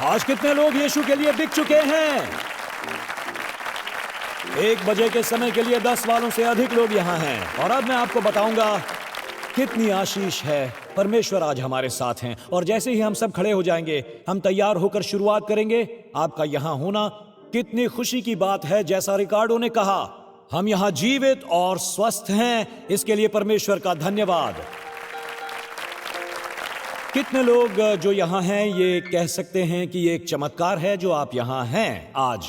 आज कितने लोग यीशु के लिए बिक चुके हैं? 1 बजे के समय के लिए 10 वालों से अधिक लोग यहाँ हैं। और अब मैं आपको बताऊंगा कितनी आशीष है। परमेश्वर आज हमारे साथ हैं और जैसे ही हम सब खड़े हो जाएंगे, हम तैयार होकर शुरुआत करेंगे। आपका यहाँ होना कितनी खुशी की बात है। जैसा रिकार्डो ने कहा, हम यहाँ जीवित और स्वस्थ हैं, इसके लिए परमेश्वर का धन्यवाद। कितने लोग जो यहाँ हैं ये कह सकते हैं कि ये एक चमत्कार है जो आप यहाँ हैं आज?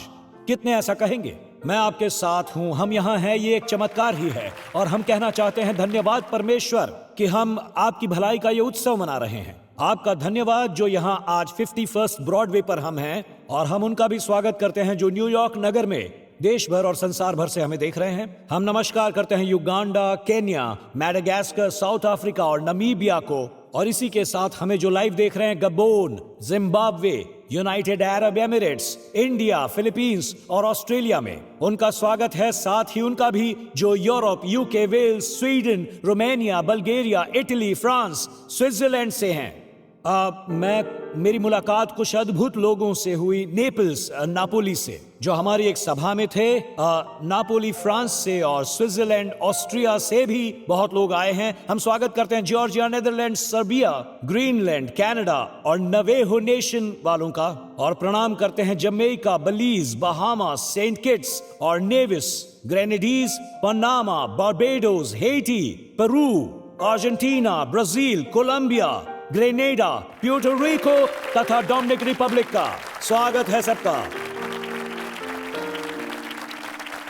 कितने ऐसा कहेंगे? मैं आपके साथ हूं, हम यहाँ हैं, ये एक चमत्कार ही है। और हम कहना चाहते हैं धन्यवाद परमेश्वर कि हम आपकी भलाई का ये उत्सव मना रहे हैं। आपका धन्यवाद जो यहाँ आज 51st ब्रॉडवे पर हम हैं। और हम उनका भी स्वागत करते हैं जो न्यूयॉर्क नगर में देश भर और संसार भर से हमें देख रहे हैं। हम नमस्कार करते हैं Uganda, Kenya, Madagascar, south Africa और नमीबिया को। और इसी के साथ हमें जो लाइव देख रहे हैं Gabon, Zimbabwe, United Arab Emirates, India, Philippines और ऑस्ट्रेलिया में, उनका स्वागत है। साथ ही उनका भी जो Europe, UK, Wales, Sweden, Romania, Bulgaria, Italy, France, Switzerland से हैं। मेरी मुलाकात कुछ अद्भुत लोगों से हुई नेपल्स, नापोली से, जो हमारी एक सभा में थे। नापोली फ्रांस से और स्विट्जरलैंड, ऑस्ट्रिया से भी बहुत लोग आए हैं। हम स्वागत करते हैं Georgia, Netherland, Serbia, Greenland, Canada और नवेहो नेशन वालों का। और प्रणाम करते हैं Jamaica, Belize, Bahamas, Saint Kitts और Nevis, Grenadines, Panama, Barbados, Haiti, Peru, Argentina, Brazil, Colombia, Grenada, Puerto Rico तथा डोमिनिक रिपब्लिक का स्वागत है सबका।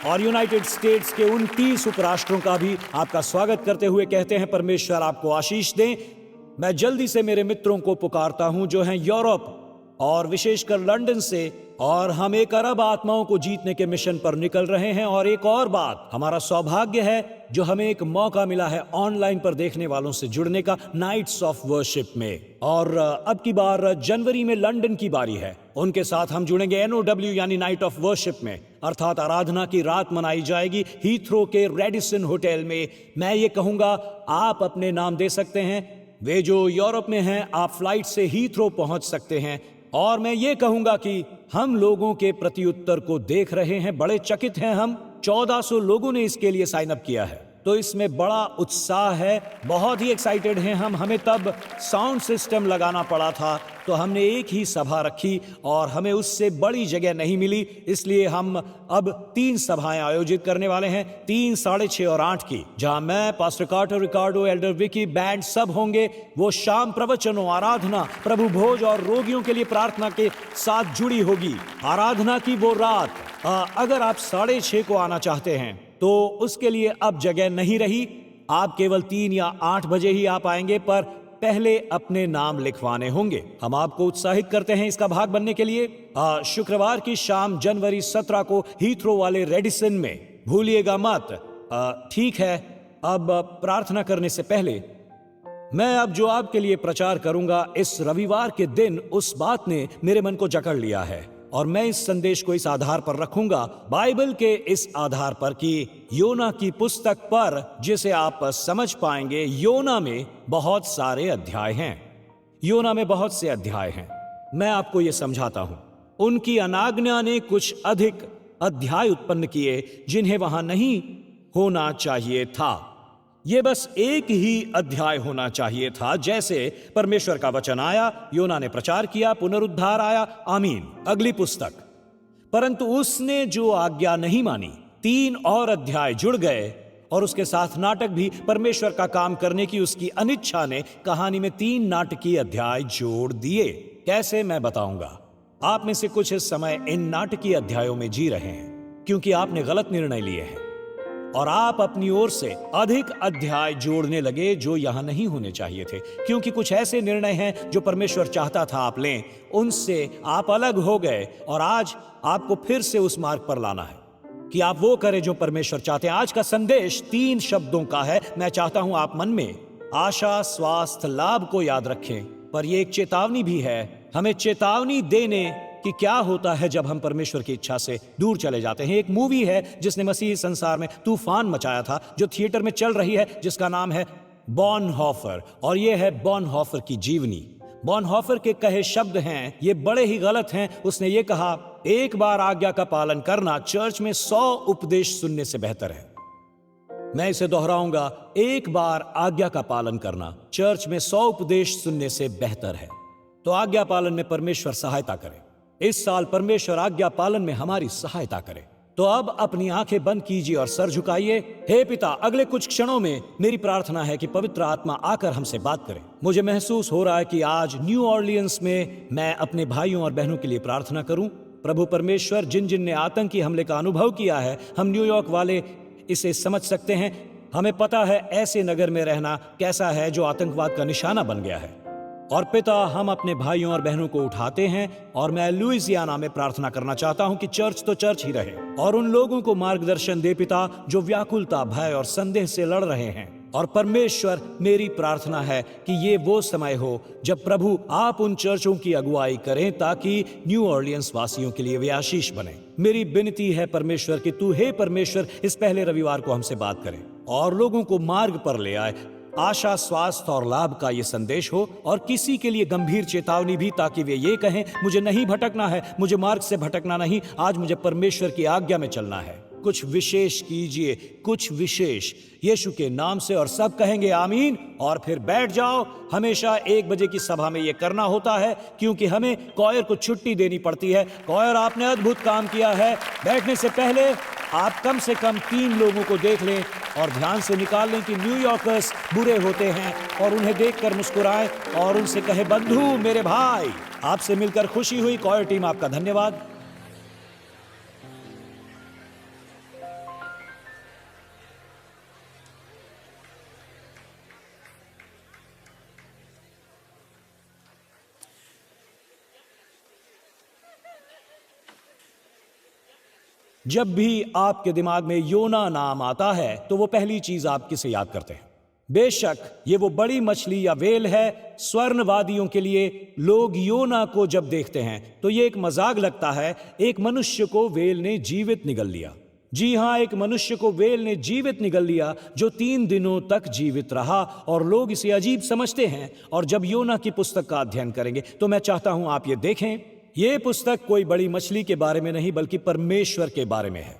और यूनाइटेड स्टेट्स के 29 उपराष्ट्रों का भी आपका स्वागत करते हुए कहते हैं परमेश्वर आपको आशीष दें। मैं जल्दी से मेरे मित्रों को पुकारता हूं जो हैं यूरोप और विशेषकर लंदन से। और हम 1 अरब आत्माओं को जीतने के मिशन पर निकल रहे हैं। और एक और बात, हमारा सौभाग्य है जो हमें एक मौका मिला है ऑनलाइन पर देखने वालों से जुड़ने का, नाइट्स ऑफ वर्शिप में। और अब की बार जनवरी में लंदन की बारी है, उनके साथ हम जुड़ेंगे NOW यानी नाइट ऑफ वर्शिप में, अर्थात आराधना की रात मनाई जाएगी हीथ्रो के रेडिसन होटल में। मैं ये कहूंगा आप अपने नाम दे सकते हैं। वे जो यूरोप में हैं, आप फ्लाइट से हीथ्रो पहुंच सकते हैं। और मैं ये कहूंगा कि हम लोगों के प्रत्युत्तर को देख रहे हैं, बड़े चकित हैं हम। 1400 लोगों ने इसके लिए साइन अप किया है, तो इसमें बड़ा उत्साह है, बहुत ही एक्साइटेड हैं हम। हमें तब साउंड सिस्टम लगाना पड़ा था, तो हमने एक ही सभा रखी और हमें उससे बड़ी जगह नहीं मिली, इसलिए हम अब 3 सभाएं आयोजित करने वाले हैं, 3, 6:30 और 8 की, जहां मैं, पास्टर कार्टर, रिकार्डो, एल्डर विकी, बैंड सब होंगे। वो शाम प्रवचनों, आराधना, प्रभु भोज और रोगियों के लिए प्रार्थना के साथ जुड़ी होगी। आराधना की वो रात, अगर आप 6:30 को आना चाहते हैं तो उसके लिए अब जगह नहीं रही। आप केवल 3 या 8 बजे ही आ पाएंगे, पर पहले अपने नाम लिखवाने होंगे। हम आपको उत्साहित करते हैं इसका भाग बनने के लिए। शुक्रवार की शाम जनवरी 17 को हीथ्रो वाले रेडिसन में, भूलिएगा मत। ठीक है, अब प्रार्थना करने से पहले मैं अब जो आपके लिए प्रचार करूंगा, इस रविवार के दिन उस बात ने मेरे मन को जकड़ लिया है और मैं इस संदेश को इस आधार पर रखूंगा, बाइबल के इस आधार पर कि योना की पुस्तक पर, जिसे आप समझ पाएंगे। योना में बहुत सारे अध्याय हैं, योना में बहुत से अध्याय हैं। मैं आपको यह समझाता हूं। उनकी अनाज्ञा ने कुछ अधिक अध्याय उत्पन्न किए जिन्हें वहां नहीं होना चाहिए था। ये बस एक ही अध्याय होना चाहिए था। जैसे परमेश्वर का वचन आया, योना ने प्रचार किया, पुनरुद्धार आया, आमीन, अगली पुस्तक। परंतु उसने जो आज्ञा नहीं मानी, 3 और अध्याय जुड़ गए और उसके साथ नाटक भी। परमेश्वर का काम करने की उसकी अनिच्छा ने कहानी में 3 नाटकीय अध्याय जोड़ दिए। कैसे, मैं बताऊंगा। आप में से कुछ इस समय इन नाटकीय अध्यायों में जी रहे हैं क्योंकि आपने गलत निर्णय लिए हैं और आप अपनी ओर से अधिक अध्याय जोड़ने लगे जो यहां नहीं होने चाहिए थे, क्योंकि कुछ ऐसे निर्णय हैं जो परमेश्वर चाहता था आप लें, उनसे आप अलग हो गए। और आज आपको फिर से उस मार्ग पर लाना है कि आप वो करें जो परमेश्वर चाहते हैं। आज का संदेश 3 शब्दों का है। मैं चाहता हूं आप मन में आशा, स्वास्थ्य, लाभ को याद रखें, पर यह एक चेतावनी भी है, हमें चेतावनी देने कि क्या होता है जब हम परमेश्वर की इच्छा से दूर चले जाते हैं। एक मूवी है जिसने मसीही संसार में तूफान मचाया था, जो थिएटर में चल रही है, जिसका नाम है बॉनहोफर, और यह है बॉनहोफर की जीवनी। बॉनहोफर के कहे शब्द हैं, ये बड़े ही गलत हैं। उसने ये कहा, एक बार आज्ञा का पालन करना चर्च में 100 उपदेश सुनने से बेहतर है। मैं इसे दोहराऊंगा, एक बार आज्ञा का पालन करना चर्च में 100 उपदेश सुनने से बेहतर है। तो आज्ञा पालन में परमेश्वर सहायता करे। इस साल परमेश्वर आज्ञा पालन में हमारी सहायता करे। तो अब अपनी आंखें बंद कीजिए और सर झुकाइए। हे पिता, अगले कुछ क्षणों में मेरी प्रार्थना है कि पवित्र आत्मा आकर हमसे बात करे। मुझे महसूस हो रहा है कि आज न्यू ऑरलियंस में मैं अपने भाइयों और बहनों के लिए प्रार्थना करूं। प्रभु परमेश्वर, जिन जिन ने आतंकी हमले का अनुभव किया है, हम न्यूयॉर्क वाले इसे समझ सकते हैं। हमें पता है ऐसे नगर में रहना कैसा है जो आतंकवाद का निशाना बन गया है। और पिता, हम अपने भाइयों और बहनों को उठाते हैं और मैं लुइसियाना में प्रार्थना करना चाहता हूं कि चर्च तो चर्च ही रहे और उन लोगों को मार्गदर्शन दे पिता जो व्याकुलता, भय और संदेह से लड़ रहे हैं। और परमेश्वर, मेरी प्रार्थना है कि ये वो समय हो जब प्रभु आप उन चर्चों की अगुवाई करें ताकि न्यू ऑरलियंस वासियों के लिए वे आशीष बने। मेरी विनती है परमेश्वर कि तू हे परमेश्वर इस पहले रविवार को हमसे बात करें और लोगों को मार्ग पर ले आए। आशा, स्वास्थ्य और लाभ का ये संदेश हो और किसी के लिए गंभीर चेतावनी भी, ताकि वे ये कहें, मुझे नहीं भटकना है, मुझे मार्ग से भटकना नहीं, आज मुझे परमेश्वर की आज्ञा में चलना है। कुछ विशेष कीजिए, कुछ विशेष यीशु के नाम से। और सब कहेंगे आमीन और फिर बैठ जाओ। हमेशा 1 बजे की सभा में यह करना होता है क्योंकि हमें कॉयर को छुट्टी देनी पड़ती है। कॉयर, आपने अद्भुत काम किया है। बैठने से पहले आप कम से कम 3 लोगों को देख लें और ध्यान से निकाल लें कि न्यूयॉर्कर्स बुरे होते हैं और उन्हें देखकर मुस्कुराएं और उनसे कहे, बंधु, मेरे भाई, आपसे मिलकर खुशी हुई। कॉयर टीम, आपका धन्यवाद। जब भी आपके दिमाग में योना नाम आता है तो वो पहली चीज आप किसे याद करते हैं? बेशक ये वो बड़ी मछली या वेल है। स्वर्णवादियों के लिए लोग योना को जब देखते हैं तो ये एक मजाक लगता है। एक मनुष्य को वेल ने जीवित निगल लिया। जी हां, एक मनुष्य को वेल ने जीवित निगल लिया जो 3 दिनों तक जीवित रहा और लोग इसे अजीब समझते हैं। और जब योना की पुस्तक का अध्ययन करेंगे तो मैं चाहता हूं आप ये देखें। ये पुस्तक कोई बड़ी मछली के बारे में नहीं बल्कि परमेश्वर के बारे में है।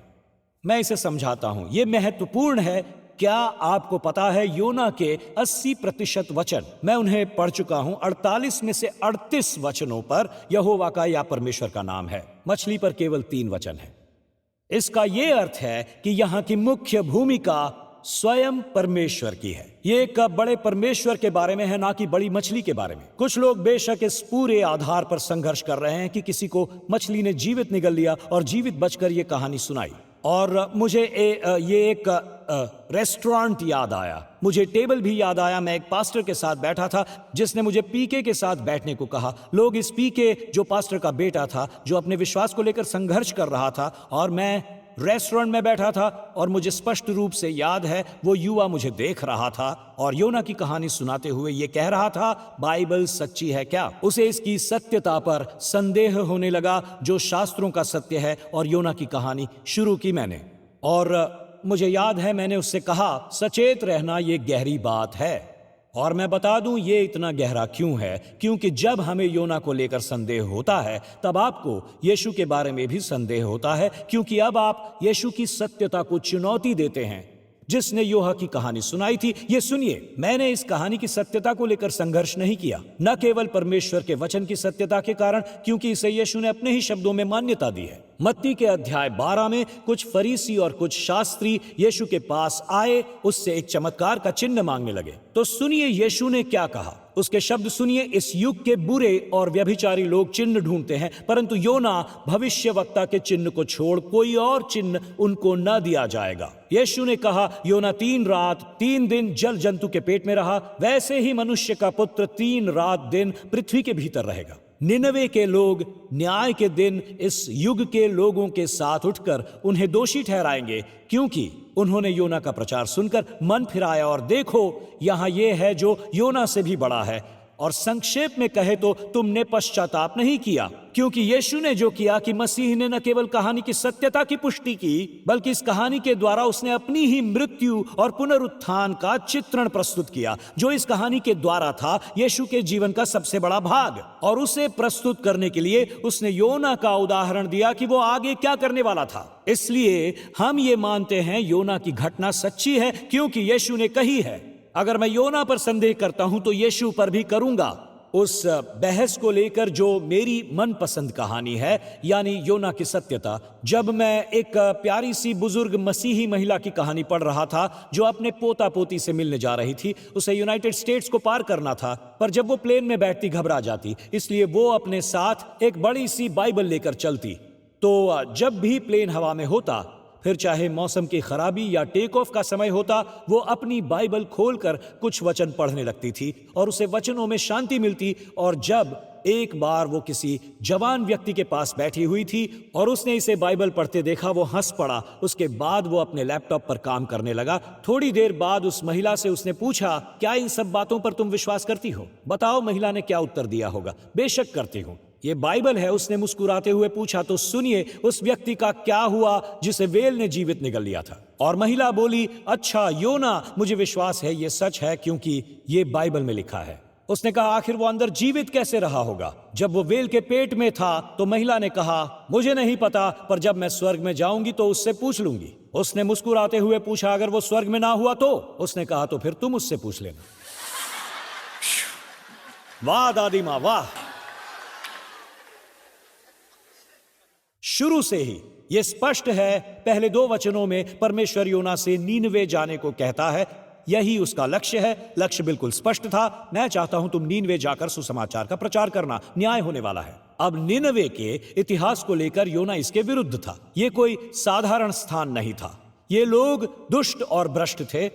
मैं इसे समझाता हूं, यह महत्वपूर्ण है। क्या आपको पता है योना के 80% वचन, मैं उन्हें पढ़ चुका हूं। 48 में से 38 वचनों पर यहोवा का या परमेश्वर का नाम है। मछली पर केवल 3 वचन है। इसका यह अर्थ है कि यहां की मुख्य भूमिका स्वयं परमेश्वर की है। ये एक बड़े परमेश्वर के बारे में है, ना कि बड़ी मछली के बारे में। कुछ लोग बेशक इस पूरे आधार पर संघर्ष कर रहे हैं कि किसी को मछली ने जीवित निगल लिया और जीवित बचकर ये कहानी सुनाई। और मुझे ये एक रेस्टोरेंट याद आया, मुझे टेबल भी याद आया। मैं एक पास्टर के साथ बैठा था जिसने मुझे पीके के साथ बैठने को कहा। लोग इस पीके, जो पास्टर का बेटा था, जो अपने विश्वास को लेकर संघर्ष कर रहा था, और मैं रेस्टोरेंट में बैठा था और मुझे स्पष्ट रूप से याद है वो युवा मुझे देख रहा था और योना की कहानी सुनाते हुए ये कह रहा था, बाइबल सच्ची है क्या? उसे इसकी सत्यता पर संदेह होने लगा जो शास्त्रों का सत्य है। और योना की कहानी शुरू की मैंने, और मुझे याद है मैंने उससे कहा, सचेत रहना ये गहरी बात है। और मैं बता दूं ये इतना गहरा क्यों है, क्योंकि जब हमें योना को लेकर संदेह होता है तब आपको यीशु के बारे में भी संदेह होता है, क्योंकि अब आप यीशु की सत्यता को चुनौती देते हैं। जिसने योहा की कहानी सुनाई थी, ये सुनिए, मैंने इस कहानी की सत्यता को लेकर संघर्ष नहीं किया, न केवल परमेश्वर के वचन की सत्यता के कारण, क्योंकि इसे यीशु ने अपने ही शब्दों में मान्यता दी है। मत्ती के अध्याय 12 में कुछ फरीसी और कुछ शास्त्री यीशु के पास आए, उससे एक चमत्कार का चिन्ह मांगने लगे। तो सुनिए यीशु ने क्या कहा, उसके शब्द सुनिए। इस युग के बुरे और व्यभिचारी लोग चिन्ह ढूंढते हैं, परंतु योना भविष्यवक्ता के चिन्ह को छोड़ कोई और चिन्ह उनको न दिया जाएगा। यीशु ने कहा, योना 3 रात 3 दिन जल जंतु के पेट में रहा, वैसे ही मनुष्य का पुत्र 3 रात दिन पृथ्वी के भीतर रहेगा। निनवे के लोग न्याय के दिन इस युग के लोगों के साथ उठकर उन्हें दोषी ठहराएंगे, क्योंकि उन्होंने योना का प्रचार सुनकर मन फिराया। और देखो, यहां यह है जो योना से भी बड़ा है, और संक्षेप में कहे तो तुमने पश्चाताप नहीं किया, क्योंकि यीशु ने जो किया कि मसीह ने न केवल कहानी की सत्यता की पुष्टि की, बल्कि इस कहानी के द्वारा उसने अपनी ही मृत्यु और पुनरुत्थान का चित्रण प्रस्तुत किया, जो इस कहानी के द्वारा था यीशु के जीवन का सबसे बड़ा भाग। और उसे प्रस्तुत करने के लिए उसने योना का उदाहरण दिया कि वो आगे क्या करने वाला था। इसलिए हम ये मानते हैं योना की घटना सच्ची है, क्योंकि यीशु ने कही है। अगर मैं योना पर संदेह करता हूं तो यीशु पर भी करूंगा। उस बहस को लेकर जो मेरी मनपसंद कहानी है, यानी योना की सत्यता, जब मैं एक प्यारी सी बुजुर्ग मसीही महिला की कहानी पढ़ रहा था जो अपने पोता पोती से मिलने जा रही थी। उसे यूनाइटेड स्टेट्स को पार करना था, पर जब वो प्लेन में बैठती घबरा जाती, इसलिए वो अपने साथ एक बड़ी सी बाइबल लेकर चलती। तो जब भी प्लेन हवा में होता, फिर चाहे मौसम की खराबी या टेक ऑफ का समय होता, वो अपनी बाइबल खोलकर कुछ वचन पढ़ने लगती थी और उसे वचनों में शांति मिलती। और जब एक बार वो किसी जवान व्यक्ति के पास बैठी हुई थी और उसने इसे बाइबल पढ़ते देखा, वो हंस पड़ा। उसके बाद वो अपने लैपटॉप पर काम करने लगा। थोड़ी देर बाद उस महिला से उसने पूछा, क्या इन सब बातों पर तुम विश्वास करती हो? बताओ महिला ने क्या उत्तर दिया होगा। बेशक करती हूं, ये बाइबल है, उसने मुस्कुराते हुए पूछा। तो सुनिए उस व्यक्ति का क्या हुआ जिसे वेल ने जीवित निगल लिया था। और महिला बोली, अच्छा योना, मुझे विश्वास है ये सच है, क्योंकि ये बाइबल में लिखा है। उसने कहा, आखिर वो अंदर जीवित कैसे रहा होगा जब वो वेल के पेट में था? तो महिला ने कहा, मुझे नहीं पता, पर जब मैं स्वर्ग में जाऊंगी तो उससे पूछ लूंगी। उसने मुस्कुराते हुए पूछा, अगर वो स्वर्ग में ना हुआ तो? उसने कहा, तो फिर तुम उससे पूछ लेना। वाह दादी माँ, वाह। शुरू से ही यह स्पष्ट है, पहले 2 वचनों में परमेश्वर योना से नीनवे जाने को कहता है। यही उसका लक्ष्य है। लक्ष्य बिल्कुल स्पष्ट था, मैं चाहता हूं तुम नीनवे जाकर सुसमाचार का प्रचार करना, न्याय होने वाला है। अब नीनवे के इतिहास को लेकर योना इसके विरुद्ध था। यह कोई साधारण स्थान नहीं था। ये लोग दुष्ट और भ्रष्ट थे।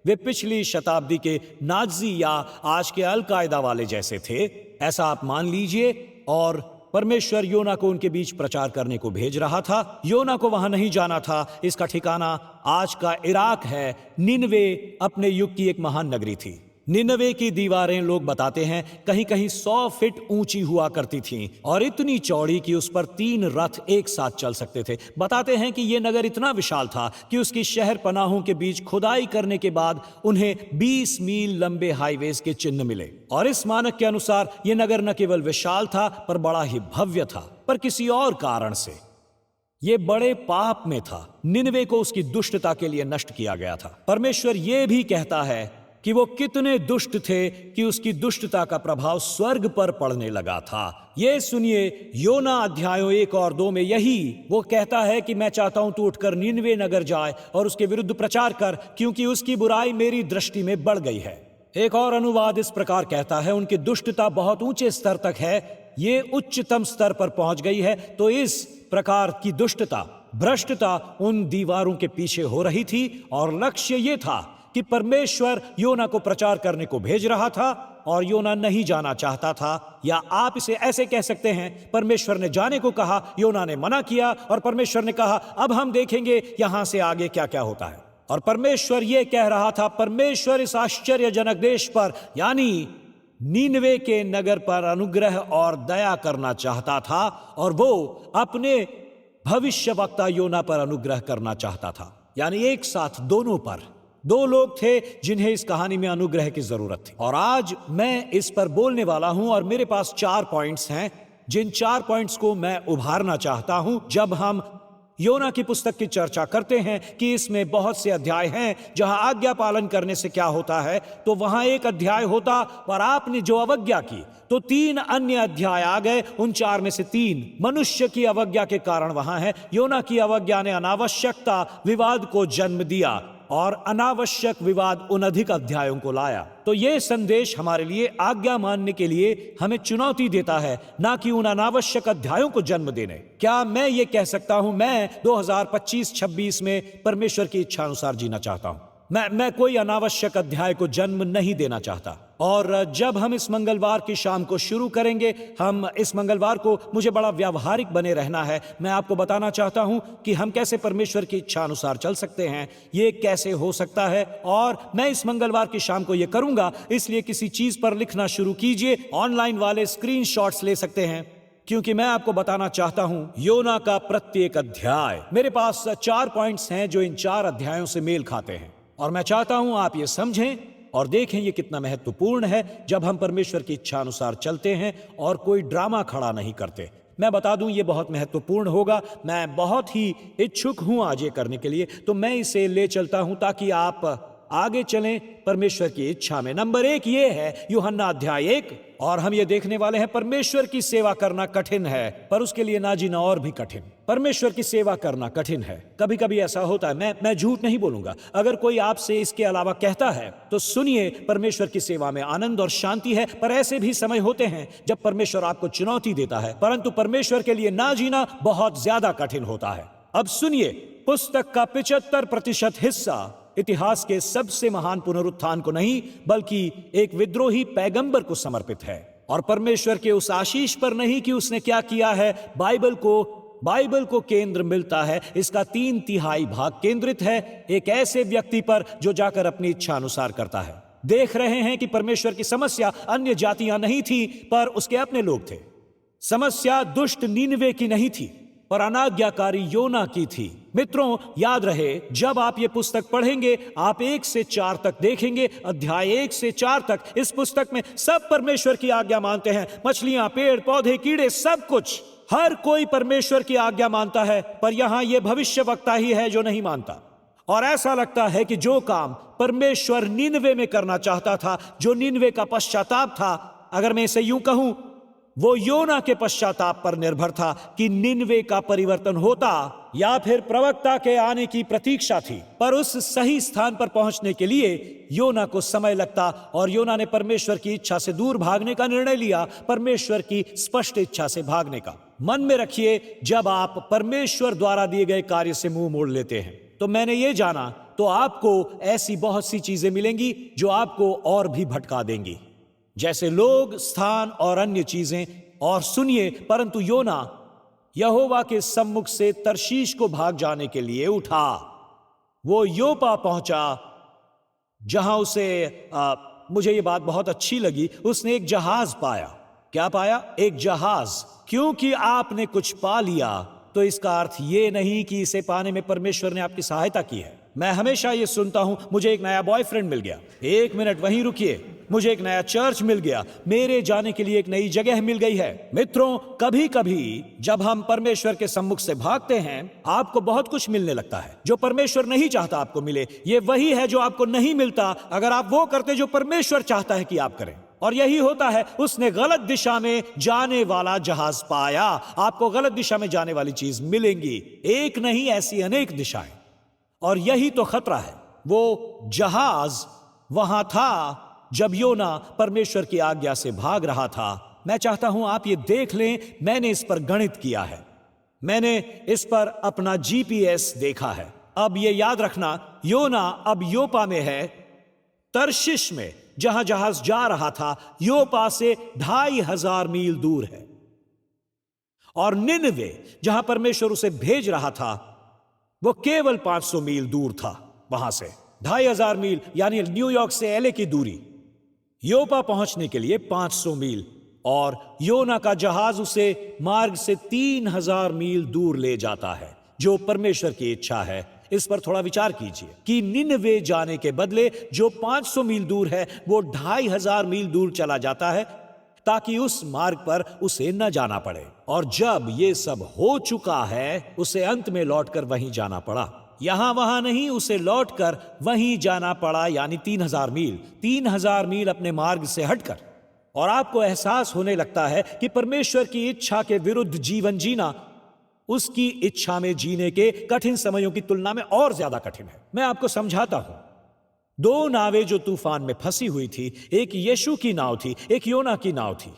वे पिछली शताब्दी के नाज़ी या आज के अल कायदा वाले जैसे थे, ऐसा आप मान लीजिए। और परमेश्वर योना को उनके बीच प्रचार करने को भेज रहा था। योना को वहां नहीं जाना था। इसका ठिकाना आज का इराक है। निनवे अपने युग की एक महान नगरी थी। निनवे की दीवारें, लोग बताते हैं, कहीं कहीं 100 फीट ऊंची हुआ करती थीं और इतनी चौड़ी कि उस पर 3 रथ एक साथ चल सकते थे। बताते हैं कि यह नगर इतना विशाल था कि उसकी शहर पनाहों के बीच खुदाई करने के बाद उन्हें 20 मील लंबे हाईवेज के चिन्ह मिले। और इस मानक के अनुसार यह नगर न केवल विशाल था, पर बड़ा ही भव्य था। पर किसी और कारण से ये बड़े पाप में था। निनवे को उसकी दुष्टता के लिए नष्ट किया गया था। परमेश्वर ये भी कहता है कि वो कितने दुष्ट थे कि उसकी दुष्टता का प्रभाव स्वर्ग पर पड़ने लगा था। ये सुनिए, योना अध्यायों 1 और 2 में यही वो कहता है कि मैं चाहता हूं तू उठकर निनवे नगर जाए और उसके विरुद्ध प्रचार कर, क्योंकि उसकी बुराई मेरी दृष्टि में बढ़ गई है। एक और अनुवाद इस प्रकार कहता है, उनकी दुष्टता बहुत ऊंचे स्तर तक है, ये उच्चतम स्तर पर पहुंच गई है। तो इस प्रकार की दुष्टता, भ्रष्टता उन दीवारों के पीछे हो रही थी और लक्ष्य ये था कि परमेश्वर योना को प्रचार करने को भेज रहा था और योना नहीं जाना चाहता था। या आप इसे ऐसे कह सकते हैं, परमेश्वर ने जाने को कहा, योना ने मना किया और परमेश्वर ने कहा अब हम देखेंगे यहां से आगे क्या क्या होता है। और परमेश्वर यह कह रहा था, परमेश्वर इस आश्चर्यजनक देश पर यानी नीनवे के नगर पर अनुग्रह और दया करना चाहता था और वो अपने भविष्यवक्ता योना पर अनुग्रह करना चाहता था। यानी एक साथ दोनों पर। 2 लोग थे जिन्हें इस कहानी में अनुग्रह की जरूरत थी। और आज मैं इस पर बोलने वाला हूं और मेरे पास 4 पॉइंट्स हैं, जिन 4 पॉइंट्स को मैं उभारना चाहता हूं। जब हम योना की पुस्तक की चर्चा करते हैं कि इसमें बहुत से अध्याय हैं जहां आज्ञा पालन करने से क्या होता है, तो वहां एक अध्याय होता पर आपने जो अवज्ञा की, तो 3 अन्य अध्याय आ गए। उन 4 में से 3 मनुष्य की अवज्ञा के कारण वहां है। योना की अवज्ञा ने अनावश्यकता विवाद को जन्म दिया और अनावश्यक विवाद उन अधिक अध्यायों को लाया। तो यह संदेश हमारे लिए आज्ञा मानने के लिए हमें चुनौती देता है, ना कि उन अनावश्यक अध्यायों को जन्म देने। क्या मैं ये कह सकता हूं, मैं 2025-26 में परमेश्वर की इच्छा अनुसार जीना चाहता हूं? मैं कोई अनावश्यक अध्याय को जन्म नहीं देना चाहता। और जब हम इस मंगलवार की शाम को शुरू करेंगे, हम इस मंगलवार को, मुझे बड़ा व्यावहारिक बने रहना है। मैं आपको बताना चाहता हूं कि हम कैसे परमेश्वर की इच्छा अनुसार चल सकते हैं, ये कैसे हो सकता है। और मैं इस मंगलवार की शाम को ये करूंगा, इसलिए किसी चीज पर लिखना शुरू कीजिए। ऑनलाइन वाले स्क्रीनशॉट्स ले सकते हैं, क्योंकि मैं आपको बताना चाहता हूं योना का प्रत्येक अध्याय। मेरे पास 4 पॉइंट्स हैं जो इन 4 अध्यायों से मेल खाते हैं, और मैं चाहता हूं आप ये समझें और देखें ये कितना महत्वपूर्ण है जब हम परमेश्वर की इच्छा अनुसार चलते हैं और कोई ड्रामा खड़ा नहीं करते। मैं बता दूं ये बहुत महत्वपूर्ण होगा। मैं बहुत ही इच्छुक हूं आज ये करने के लिए, तो मैं इसे ले चलता हूं ताकि आप आगे चलें परमेश्वर की इच्छा में। नंबर 1 ये है यूहन्ना अध्याय 1, और हम ये देखने वाले हैं परमेश्वर की सेवा करना कठिन है, पर उसके लिए ना जीना और भी कठिन। परमेश्वर की सेवा करना कठिन है। कभी कभी ऐसा होता है, मैं झूठ नहीं बोलूंगा। अगर कोई आपसे इसके अलावा कहता है तो सुनिए, परमेश्वर की सेवा में आनंद और शांति है, पर ऐसे भी समय होते हैं जब परमेश्वर आपको चुनौती देता है, परंतु परमेश्वर के लिए ना जीना बहुत ज्यादा कठिन होता है। अब सुनिए, पुस्तक का 75% हिस्सा इतिहास के सबसे महान पुनरुत्थान को नहीं, बल्कि एक विद्रोही पैगंबर को समर्पित है, और परमेश्वर के उस आशीष पर नहीं कि उसने क्या किया है। बाइबल को केंद्र मिलता है। इसका 3/3 भाग केंद्रित है एक ऐसे व्यक्ति पर जो जाकर अपनी इच्छा अनुसार करता है। देख रहे हैं कि परमेश्वर की समस्या अन्य जातियां नहीं थी, पर उसके अपने लोग थे। समस्या दुष्ट नीनवे की नहीं थी, पर अनाज्ञाकारी योना की थी। मित्रों, याद रहे, जब आप ये पुस्तक पढ़ेंगे, आप 1 से 4 तक देखेंगे। अध्याय 1 से 4 तक इस पुस्तक में सब परमेश्वर की आज्ञा मानते हैं। मछलियां, पेड़ पौधे, कीड़े, सब कुछ, हर कोई परमेश्वर की आज्ञा मानता है, पर यहां यह भविष्यवक्ता ही है जो नहीं मानता। और ऐसा लगता है कि जो काम परमेश्वर नीनवे में करना चाहता था, जो नीनवे का पश्चाताप था, अगर मैं इसे यूं कहूं, वो योना के पश्चाताप पर निर्भर था कि निनवे का परिवर्तन होता, या फिर प्रवक्ता के आने की प्रतीक्षा थी। पर उस सही स्थान पर पहुंचने के लिए योना को समय लगता, और योना ने परमेश्वर की इच्छा से दूर भागने का निर्णय लिया, परमेश्वर की स्पष्ट इच्छा से भागने का। मन में रखिए, जब आप परमेश्वर द्वारा दिए गए कार्य से मुंह मोड़ लेते हैं, तो मैंने ये जाना, तो आपको ऐसी बहुत सी चीजें मिलेंगी जो आपको और भी भटका देंगी, जैसे लोग, स्थान और अन्य चीजें। और सुनिए, परंतु योना यहोवा के सम्मुख से तर्शीश को भाग जाने के लिए उठा। वो योपा पहुंचा, जहां उसे मुझे ये बात बहुत अच्छी लगी, उसने एक जहाज पाया। क्या पाया? एक जहाज। क्योंकि आपने कुछ पा लिया, तो इसका अर्थ ये नहीं कि इसे पाने में परमेश्वर ने आपकी सहायता की है। मैं हमेशा ये सुनता हूं, मुझे एक नया बॉयफ्रेंड मिल गया। 1 मिनट वहीं रुकिए, मुझे एक नया चर्च मिल गया, मेरे जाने के लिए एक नई जगह मिल गई है। मित्रों, कभी कभी जब हम परमेश्वर के सम्मुख से भागते हैं, आपको बहुत कुछ मिलने लगता है जो परमेश्वर नहीं चाहता आपको मिले। ये वही है जो आपको नहीं मिलता अगर आप वो करते जो परमेश्वर चाहता है कि आप करें। और यही होता है, उसने गलत दिशा में जाने वाला जहाज पाया। आपको गलत दिशा में जाने वाली चीज मिलेंगी, एक नहीं, ऐसी अनेक दिशाएं। और यही तो खतरा है। वो जहाज वहां था जब योना परमेश्वर की आज्ञा से भाग रहा था। मैं चाहता हूं आप ये देख लें, मैंने इस पर गणित किया है, मैंने इस पर अपना GPS देखा है। अब ये याद रखना, योना अब योपा में है, तर्शिश में, जहां जहाज जा रहा था, योपा से 2500 मील दूर है। और निनवे, जहां परमेश्वर उसे भेज रहा था, वो केवल 500 मील दूर था। वहां से 2500 मील, यानी न्यूयॉर्क से LA की दूरी, योपा पहुंचने के लिए 500 मील। और योना का जहाज उसे मार्ग से 3000 मील दूर ले जाता है, जो परमेश्वर की इच्छा है। इस पर थोड़ा विचार कीजिए कि निनवे जाने के बदले जो 500 मील दूर है, वो 2500 मील दूर चला जाता है, ताकि उस मार्ग पर उसे न जाना पड़े। और जब ये सब हो चुका है, उसे अंत में लौटकर वहीं जाना पड़ा। यहां वहां नहीं, उसे लौटकर वहीं जाना पड़ा, यानी 3000 मील। 3000 मील अपने मार्ग से हटकर। और आपको एहसास होने लगता है कि परमेश्वर की इच्छा के विरुद्ध जीवन जीना उसकी इच्छा में जीने के कठिन समयों की तुलना में और ज्यादा कठिन है। मैं आपको समझाता हूं। 2 नावें जो तूफान में फंसी हुई थी, एक यीशु की नाव थी, एक योना की नाव थी।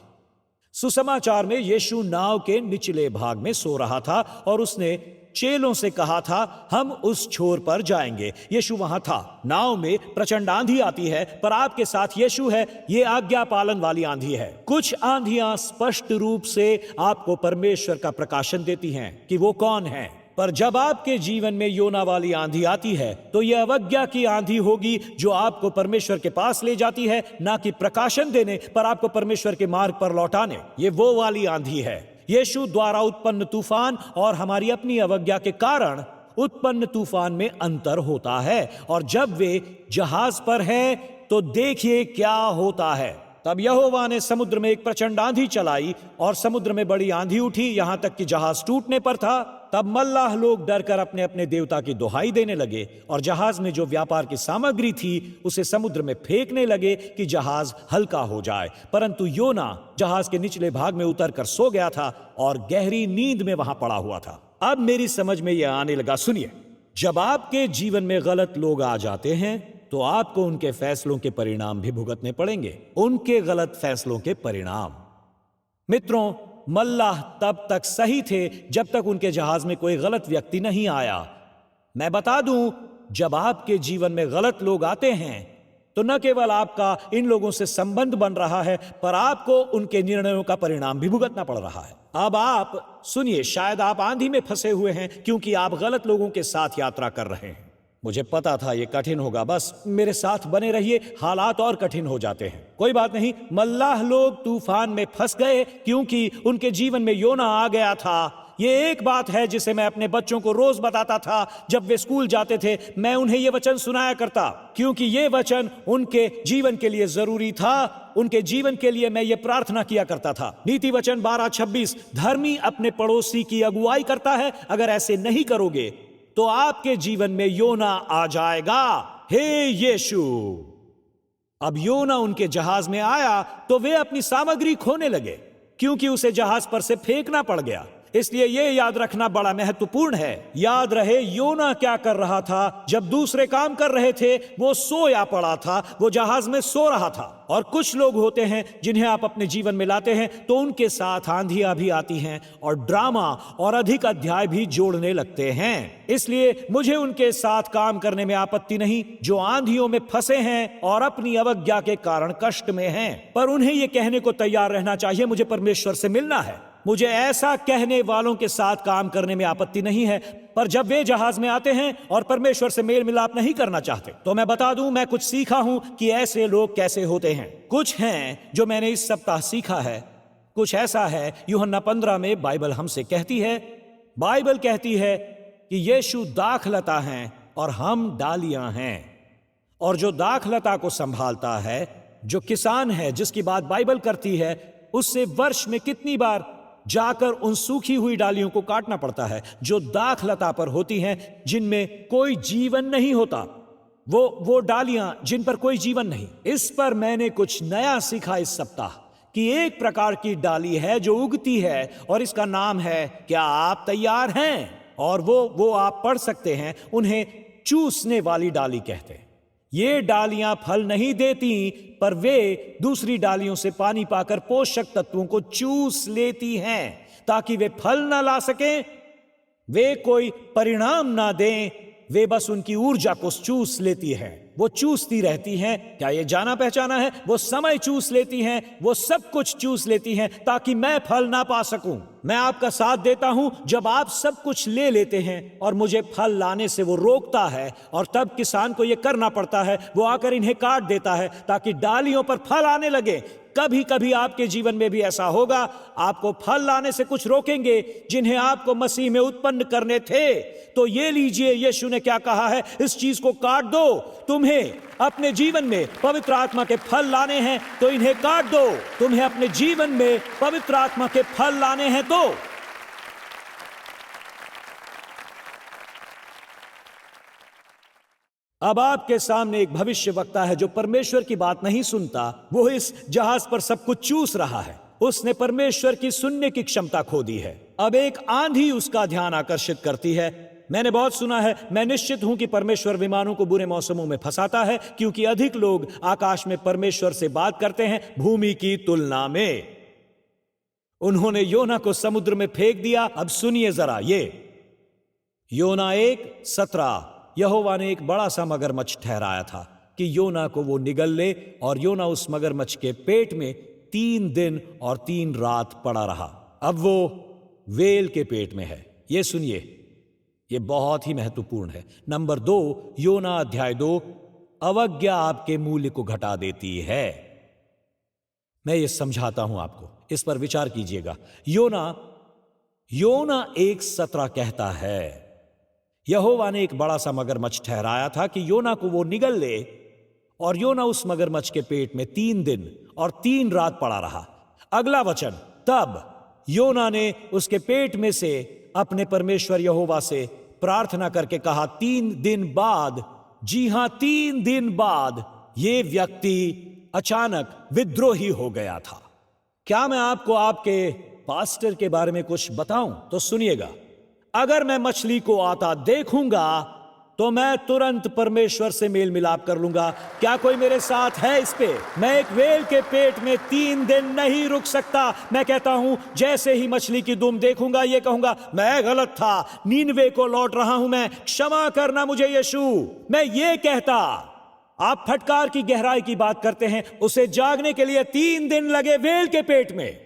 सुसमाचार में यीशु नाव के निचले भाग में सो रहा था और उसने चेलों से कहा था हम उस छोर पर जाएंगे। यीशु वहां था। नाव में प्रचंड आंधी आती है, पर आपके साथ यीशु है। ये आज्ञा पालन वाली आंधी है। कुछ आंधियां स्पष्ट रूप से आपको परमेश्वर का प्रकाशन देती हैं कि वो कौन है। पर जब आपके जीवन में योना वाली आंधी आती है तो यह अवज्ञा की आंधी होगी जो आपको परमेश्वर के पास ले जाती है, ना कि प्रकाशन देने पर आपको परमेश्वर के मार्ग पर लौटाने। ये वो वाली आंधी है। यीशु द्वारा उत्पन्न तूफान और हमारी अपनी अवज्ञा के कारण उत्पन्न तूफान में अंतर होता है। और जब वे जहाज पर है तो देखिए क्या होता है। तब यहोवा ने समुद्र में एक प्रचंड आंधी चलाई और समुद्र में बड़ी आंधी उठी, यहां तक कि जहाज टूटने पर था। तब मल्लाह लोग डरकर अपने अपने देवता की दुहाई देने लगे और जहाज में जो व्यापार की सामग्री थी उसे समुद्र में फेंकने लगे कि जहाज हल्का हो जाए। परंतु योना जहाज के निचले भाग में उतरकर सो गया था और गहरी नींद में वहां पड़ा हुआ था। अब मेरी समझ में यह आने लगा। सुनिए, जब आपके जीवन में गलत लोग आ जाते हैं तो आपको उनके फैसलों के परिणाम भी भुगतने पड़ेंगे। उनके गलत फैसलों के परिणाम। मित्रों, मल्लाह तब तक सही थे जब तक उनके जहाज में कोई गलत व्यक्ति नहीं आया। मैं बता दूं, जब आपके जीवन में गलत लोग आते हैं तो न केवल आपका इन लोगों से संबंध बन रहा है, पर आपको उनके निर्णयों का परिणाम भी भुगतना पड़ रहा है। अब आप सुनिए, शायद आप आंधी में फंसे हुए हैं क्योंकि आप गलत लोगों के साथ यात्रा कर रहे हैं। मुझे पता था ये कठिन होगा, बस मेरे साथ बने रहिए, हालात और कठिन हो जाते हैं। कोई बात नहीं। मल्लाह लोग तूफान में फंस गए क्योंकि उनके जीवन में योना आ गया था। ये एक बात है जिसे मैं अपने बच्चों को रोज बताता था। जब वे स्कूल जाते थे मैं उन्हें ये वचन सुनाया करता, क्योंकि ये वचन उनके जीवन के लिए जरूरी था। उनके जीवन के लिए मैं ये प्रार्थना किया करता था। नीति वचन 12:26, धर्मी अपने पड़ोसी की अगुवाई करता है, अगर ऐसे नहीं करोगे तो आपके जीवन में योना आ जाएगा। हे यीशु! अब योना उनके जहाज में आया तो वे अपनी सामग्री खोने लगे क्योंकि उसे जहाज पर से फेंकना पड़ गया। इसलिए यह याद रखना बड़ा महत्वपूर्ण है। याद रहे योना क्या कर रहा था। जब दूसरे काम कर रहे थे वो सोया पड़ा था, वो जहाज में सो रहा था। और कुछ लोग होते हैं जिन्हें आप अपने जीवन में लाते हैं तो उनके साथ आंधियां भी आती हैं और ड्रामा और अधिक अध्याय भी जोड़ने लगते हैं। इसलिए मुझे उनके साथ काम करने में आपत्ति नहीं जो आंधियों में फंसे हैं और अपनी अवज्ञा के कारण कष्ट में हैं। पर उन्हें यह कहने को तैयार रहना चाहिए, मुझे परमेश्वर से मिलना है। मुझे ऐसा कहने वालों के साथ काम करने में आपत्ति नहीं है। पर जब वे जहाज में आते हैं और परमेश्वर से मेल मिलाप नहीं करना चाहते तो मैं बता दूं, मैं कुछ सीखा हूं कि ऐसे लोग कैसे होते हैं। कुछ हैं जो मैंने इस सप्ताह सीखा है। कुछ ऐसा है, यूहन्ना 15 में बाइबल हमसे कहती है, बाइबल कहती है कि यीशु दाखलता हैं और हम डालियां हैं। और जो दाखलता को संभालता है, जो किसान है जिसकी बात बाइबल करती है, उससे वर्ष में कितनी बार जाकर उन सूखी हुई डालियों को काटना पड़ता है जो दाखलता पर होती हैं, जिनमें कोई जीवन नहीं होता। वो डालियां जिन पर कोई जीवन नहीं। इस पर मैंने कुछ नया सीखा इस सप्ताह कि एक प्रकार की डाली है जो उगती है और इसका नाम है, क्या आप तैयार हैं? और वो आप पढ़ सकते हैं, उन्हें चूसने वाली डाली कहते हैं। ये डालियां फल नहीं देती, पर वे दूसरी डालियों से पानी पाकर पोषक तत्वों को चूस लेती हैं ताकि वे फल ना ला सकें, वे कोई परिणाम ना दें। वे बस उनकी ऊर्जा को चूस लेती हैं। वो चूसती रहती हैं। क्या ये जाना पहचाना है? वो समय चूस लेती हैं, वो सब कुछ चूस लेती हैं ताकि मैं फल ना पा सकूं। मैं आपका साथ देता हूं जब आप सब कुछ ले लेते हैं और मुझे फल लाने से वो रोकता है, और तब किसान को ये करना पड़ता है, वो आकर इन्हें काट देता है ताकि डालियों पर फल आने लगे। कभी कभी आपके जीवन में भी ऐसा होगा, आपको फल लाने से कुछ रोकेंगे जिन्हें आपको मसीह में उत्पन्न करने थे। तो ये लीजिए, यीशु ने क्या कहा है, इस चीज को काट दो। तुम्हें अपने जीवन में पवित्र आत्मा के फल लाने हैं तो इन्हें काट दो। तुम्हें अपने जीवन में पवित्र आत्मा के फल लाने हैं तो अब आपके सामने एक भविष्यवक्ता है जो परमेश्वर की बात नहीं सुनता। वो इस जहाज पर सब कुछ चूस रहा है। उसने परमेश्वर की सुनने की क्षमता खो दी है। अब एक आंधी उसका ध्यान आकर्षित करती है। मैंने बहुत सुना है, मैं निश्चित हूं कि परमेश्वर विमानों को बुरे मौसमों में फंसाता है, क्योंकि अधिक लोग आकाश में परमेश्वर से बात करते हैं भूमि की तुलना में। उन्होंने योना को समुद्र में फेंक दिया। अब सुनिए जरा, ये योना 1:17 यहोवा ने एक बड़ा सा मगरमच्छ ठहराया था कि योना को वो निगल ले, और योना उस मगरमच्छ के पेट में 3 दिन और 3 रात पड़ा रहा। अब वो वेल के पेट में है। ये सुनिए, ये बहुत ही महत्वपूर्ण है। नंबर 2, योना अध्याय 2, अवज्ञा आपके मूल्य को घटा देती है। मैं ये समझाता हूं आपको, इस पर विचार कीजिएगा। योना 1:17 कहता है, यहोवा ने एक बड़ा सा मगरमच्छ ठहराया था कि योना को वो निगल ले, और योना उस मगरमच्छ के पेट में 3 दिन और 3 रात पड़ा रहा। अगला वचन, तब योना ने उसके पेट में से अपने परमेश्वर यहोवा से प्रार्थना करके कहा, 3 दिन बाद, जी हां 3 दिन बाद, ये व्यक्ति अचानक विद्रोही हो गया था। क्या मैं आपको आपके पास्टर के बारे में कुछ बताऊं? तो सुनिएगा। अगर मैं मछली को आता देखूंगा तो मैं तुरंत परमेश्वर से मेल मिलाप कर लूंगा। क्या कोई मेरे साथ है इस पे? मैं एक वेल के पेट में 3 दिन नहीं रुक सकता। मैं कहता हूं, जैसे ही मछली की दुम देखूंगा, ये कहूंगा, मैं गलत था, नीनवे को लौट रहा हूं, मैं क्षमा करना मुझे यीशु। मैं ये कहता, आप फटकार की गहराई की बात करते हैं। उसे जागने के लिए 3 दिन लगे वेल के पेट में,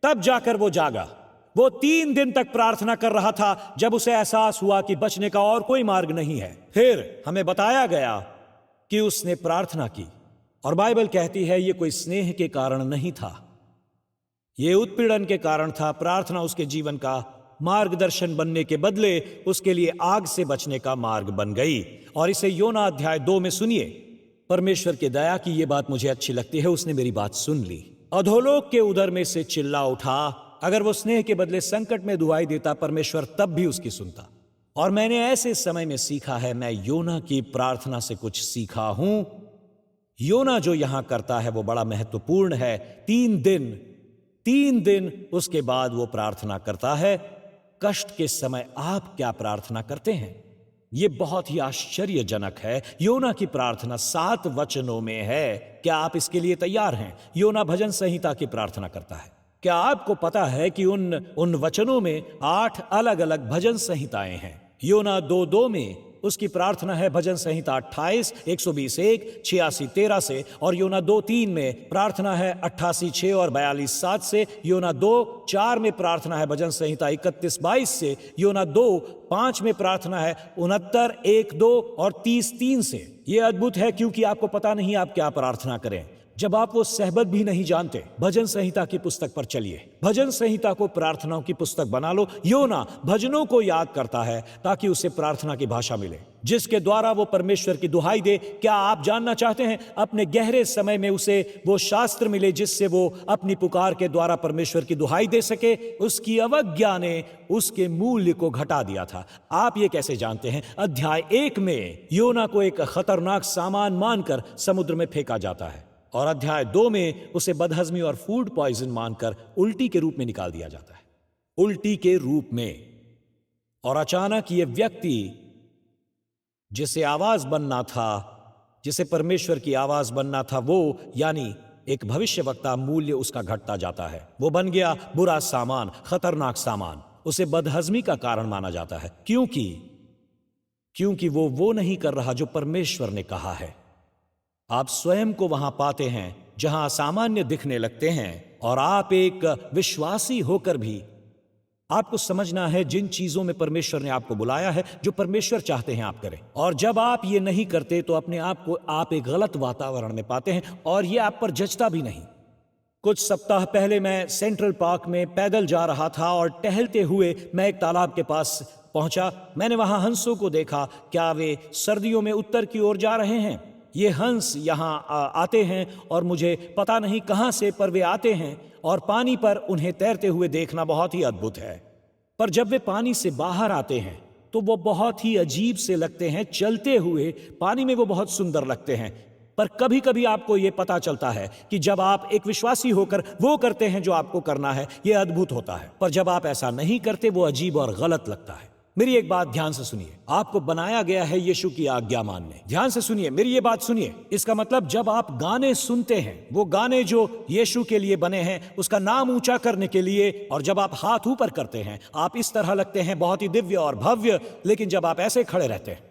तब जाकर वो जागा। वो 3 दिन तक प्रार्थना कर रहा था जब उसे एहसास हुआ कि बचने का और कोई मार्ग नहीं है। फिर हमें बताया गया कि उसने प्रार्थना की, और बाइबल कहती है ये कोई स्नेह के कारण नहीं था, ये उत्पीड़न के कारण था। प्रार्थना उसके जीवन का मार्गदर्शन बनने के बदले उसके लिए आग से बचने का मार्ग बन गई। और इसे योना अध्याय 2 में सुनिए। परमेश्वर की दया की ये बात मुझे अच्छी लगती है, उसने मेरी बात सुन ली। अधोलोक के उदर में से चिल्ला उठा। अगर वो स्नेह के बदले संकट में दुआई देता, परमेश्वर तब भी उसकी सुनता। और मैंने ऐसे समय में सीखा है, मैं योना की प्रार्थना से कुछ सीखा हूं। योना जो यहां करता है वो बड़ा महत्वपूर्ण है। 3 दिन उसके बाद वो प्रार्थना करता है। कष्ट के समय आप क्या प्रार्थना करते हैं? ये बहुत ही आश्चर्यजनक है। योना की प्रार्थना 7 वचनों में है। क्या आप इसके लिए तैयार हैं? योना भजन संहिता की प्रार्थना करता है। क्या आपको पता है कि उन वचनों में 8 अलग अलग भजन संहिताएं हैं? योना 2:2 में उसकी प्रार्थना है भजन संहिता 28, 120:1, 86:13 से। और योना 2:3 में प्रार्थना है 88:6 और 42:7 से। योना 2:4 में प्रार्थना है भजन संहिता 31:22 से। योना 2:5 में प्रार्थना है 69:1-2 और 30:3 से। यह अद्भुत है, क्योंकि आपको पता नहीं आप क्या प्रार्थना करें जब आप वो सहबत भी नहीं जानते। भजन संहिता की पुस्तक पर चलिए, भजन संहिता को प्रार्थनाओं की पुस्तक बना लो। योना भजनों को याद करता है ताकि उसे प्रार्थना की भाषा मिले, जिसके द्वारा वो परमेश्वर की दुहाई दे। क्या आप जानना चाहते हैं? अपने गहरे समय में उसे वो शास्त्र मिले जिससे वो अपनी पुकार के द्वारा परमेश्वर की दुहाई दे सके। उसकी अवज्ञा ने उसके मूल्य को घटा दिया था। आप ये कैसे जानते हैं? अध्याय 1 में योना को एक खतरनाक सामान मानकर समुद्र में फेंका जाता है, और अध्याय 2 में उसे बदहजमी और फूड पॉइजन मानकर उल्टी के रूप में निकाल दिया जाता है। उल्टी के रूप में। और अचानक ये व्यक्ति जिसे आवाज बनना था, जिसे परमेश्वर की आवाज बनना था, वो यानी एक भविष्यवक्ता, मूल्य उसका घटता जाता है। वो बन गया बुरा सामान, खतरनाक सामान। उसे बदहजमी का कारण माना जाता है, क्योंकि वो नहीं कर रहा जो परमेश्वर ने कहा है। आप स्वयं को वहां पाते हैं जहां असामान्य दिखने लगते हैं, और आप एक विश्वासी होकर भी आपको समझना है जिन चीजों में परमेश्वर ने आपको बुलाया है, जो परमेश्वर चाहते हैं आप करें। और जब आप ये नहीं करते तो अपने आप को आप एक गलत वातावरण में पाते हैं, और ये आप पर जचता भी नहीं। कुछ सप्ताह पहले मैं सेंट्रल पार्क में पैदल जा रहा था, और टहलते हुए मैं एक तालाब के पास पहुंचा। मैंने वहां हंसों को देखा। क्या वे सर्दियों में उत्तर की ओर जा रहे हैं? ये हंस यहाँ आते हैं, और मुझे पता नहीं कहां से, पर वे आते हैं, और पानी पर उन्हें तैरते हुए देखना बहुत ही अद्भुत है। पर जब वे पानी से बाहर आते हैं तो वो बहुत ही अजीब से लगते हैं। चलते हुए पानी में वो बहुत सुंदर लगते हैं, पर कभी कभी आपको ये पता चलता है कि जब आप एक विश्वासी होकर वो करते हैं जो आपको करना है, ये अद्भुत होता है। पर जब आप ऐसा नहीं करते, वो अजीब और गलत लगता है। मेरी एक बात ध्यान से सुनिए, आपको बनाया गया है यीशु की आज्ञा मानने। ध्यान से सुनिए, मेरी ये बात सुनिए। इसका मतलब जब आप गाने सुनते हैं, वो गाने जो यीशु के लिए बने हैं, उसका नाम ऊंचा करने के लिए, और जब आप हाथ ऊपर करते हैं, आप इस तरह लगते हैं बहुत ही दिव्य और भव्य। लेकिन जब आप ऐसे खड़े रहते हैं,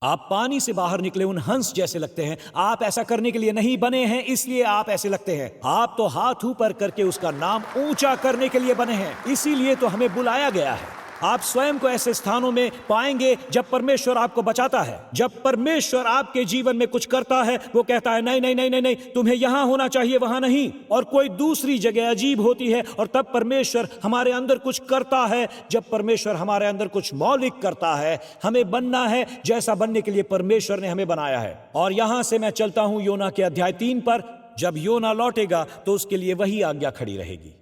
आप पानी से बाहर निकले उन हंस जैसे लगते हैं। आप ऐसा करने के लिए नहीं बने हैं, इसलिए आप ऐसे लगते हैं। आप तो हाथ ऊपर करके उसका नाम ऊंचा करने के लिए बने हैं, इसीलिए तो हमें बुलाया गया है। आप स्वयं को ऐसे स्थानों में पाएंगे जब परमेश्वर आपको बचाता है, जब परमेश्वर आपके जीवन में कुछ करता है। वो कहता है नहीं नहीं नहीं नहीं नहीं, तुम्हें यहां होना चाहिए, वहां नहीं, और कोई दूसरी जगह अजीब होती है। और तब परमेश्वर हमारे अंदर कुछ करता है। जब परमेश्वर हमारे अंदर कुछ मौलिक करता है, हमें बनना है जैसा बनने के लिए परमेश्वर ने हमें बनाया है। और यहां से मैं चलता हूं योना के अध्याय 3 पर। जब योना लौटेगा तो उसके लिए वही आज्ञा खड़ी रहेगी।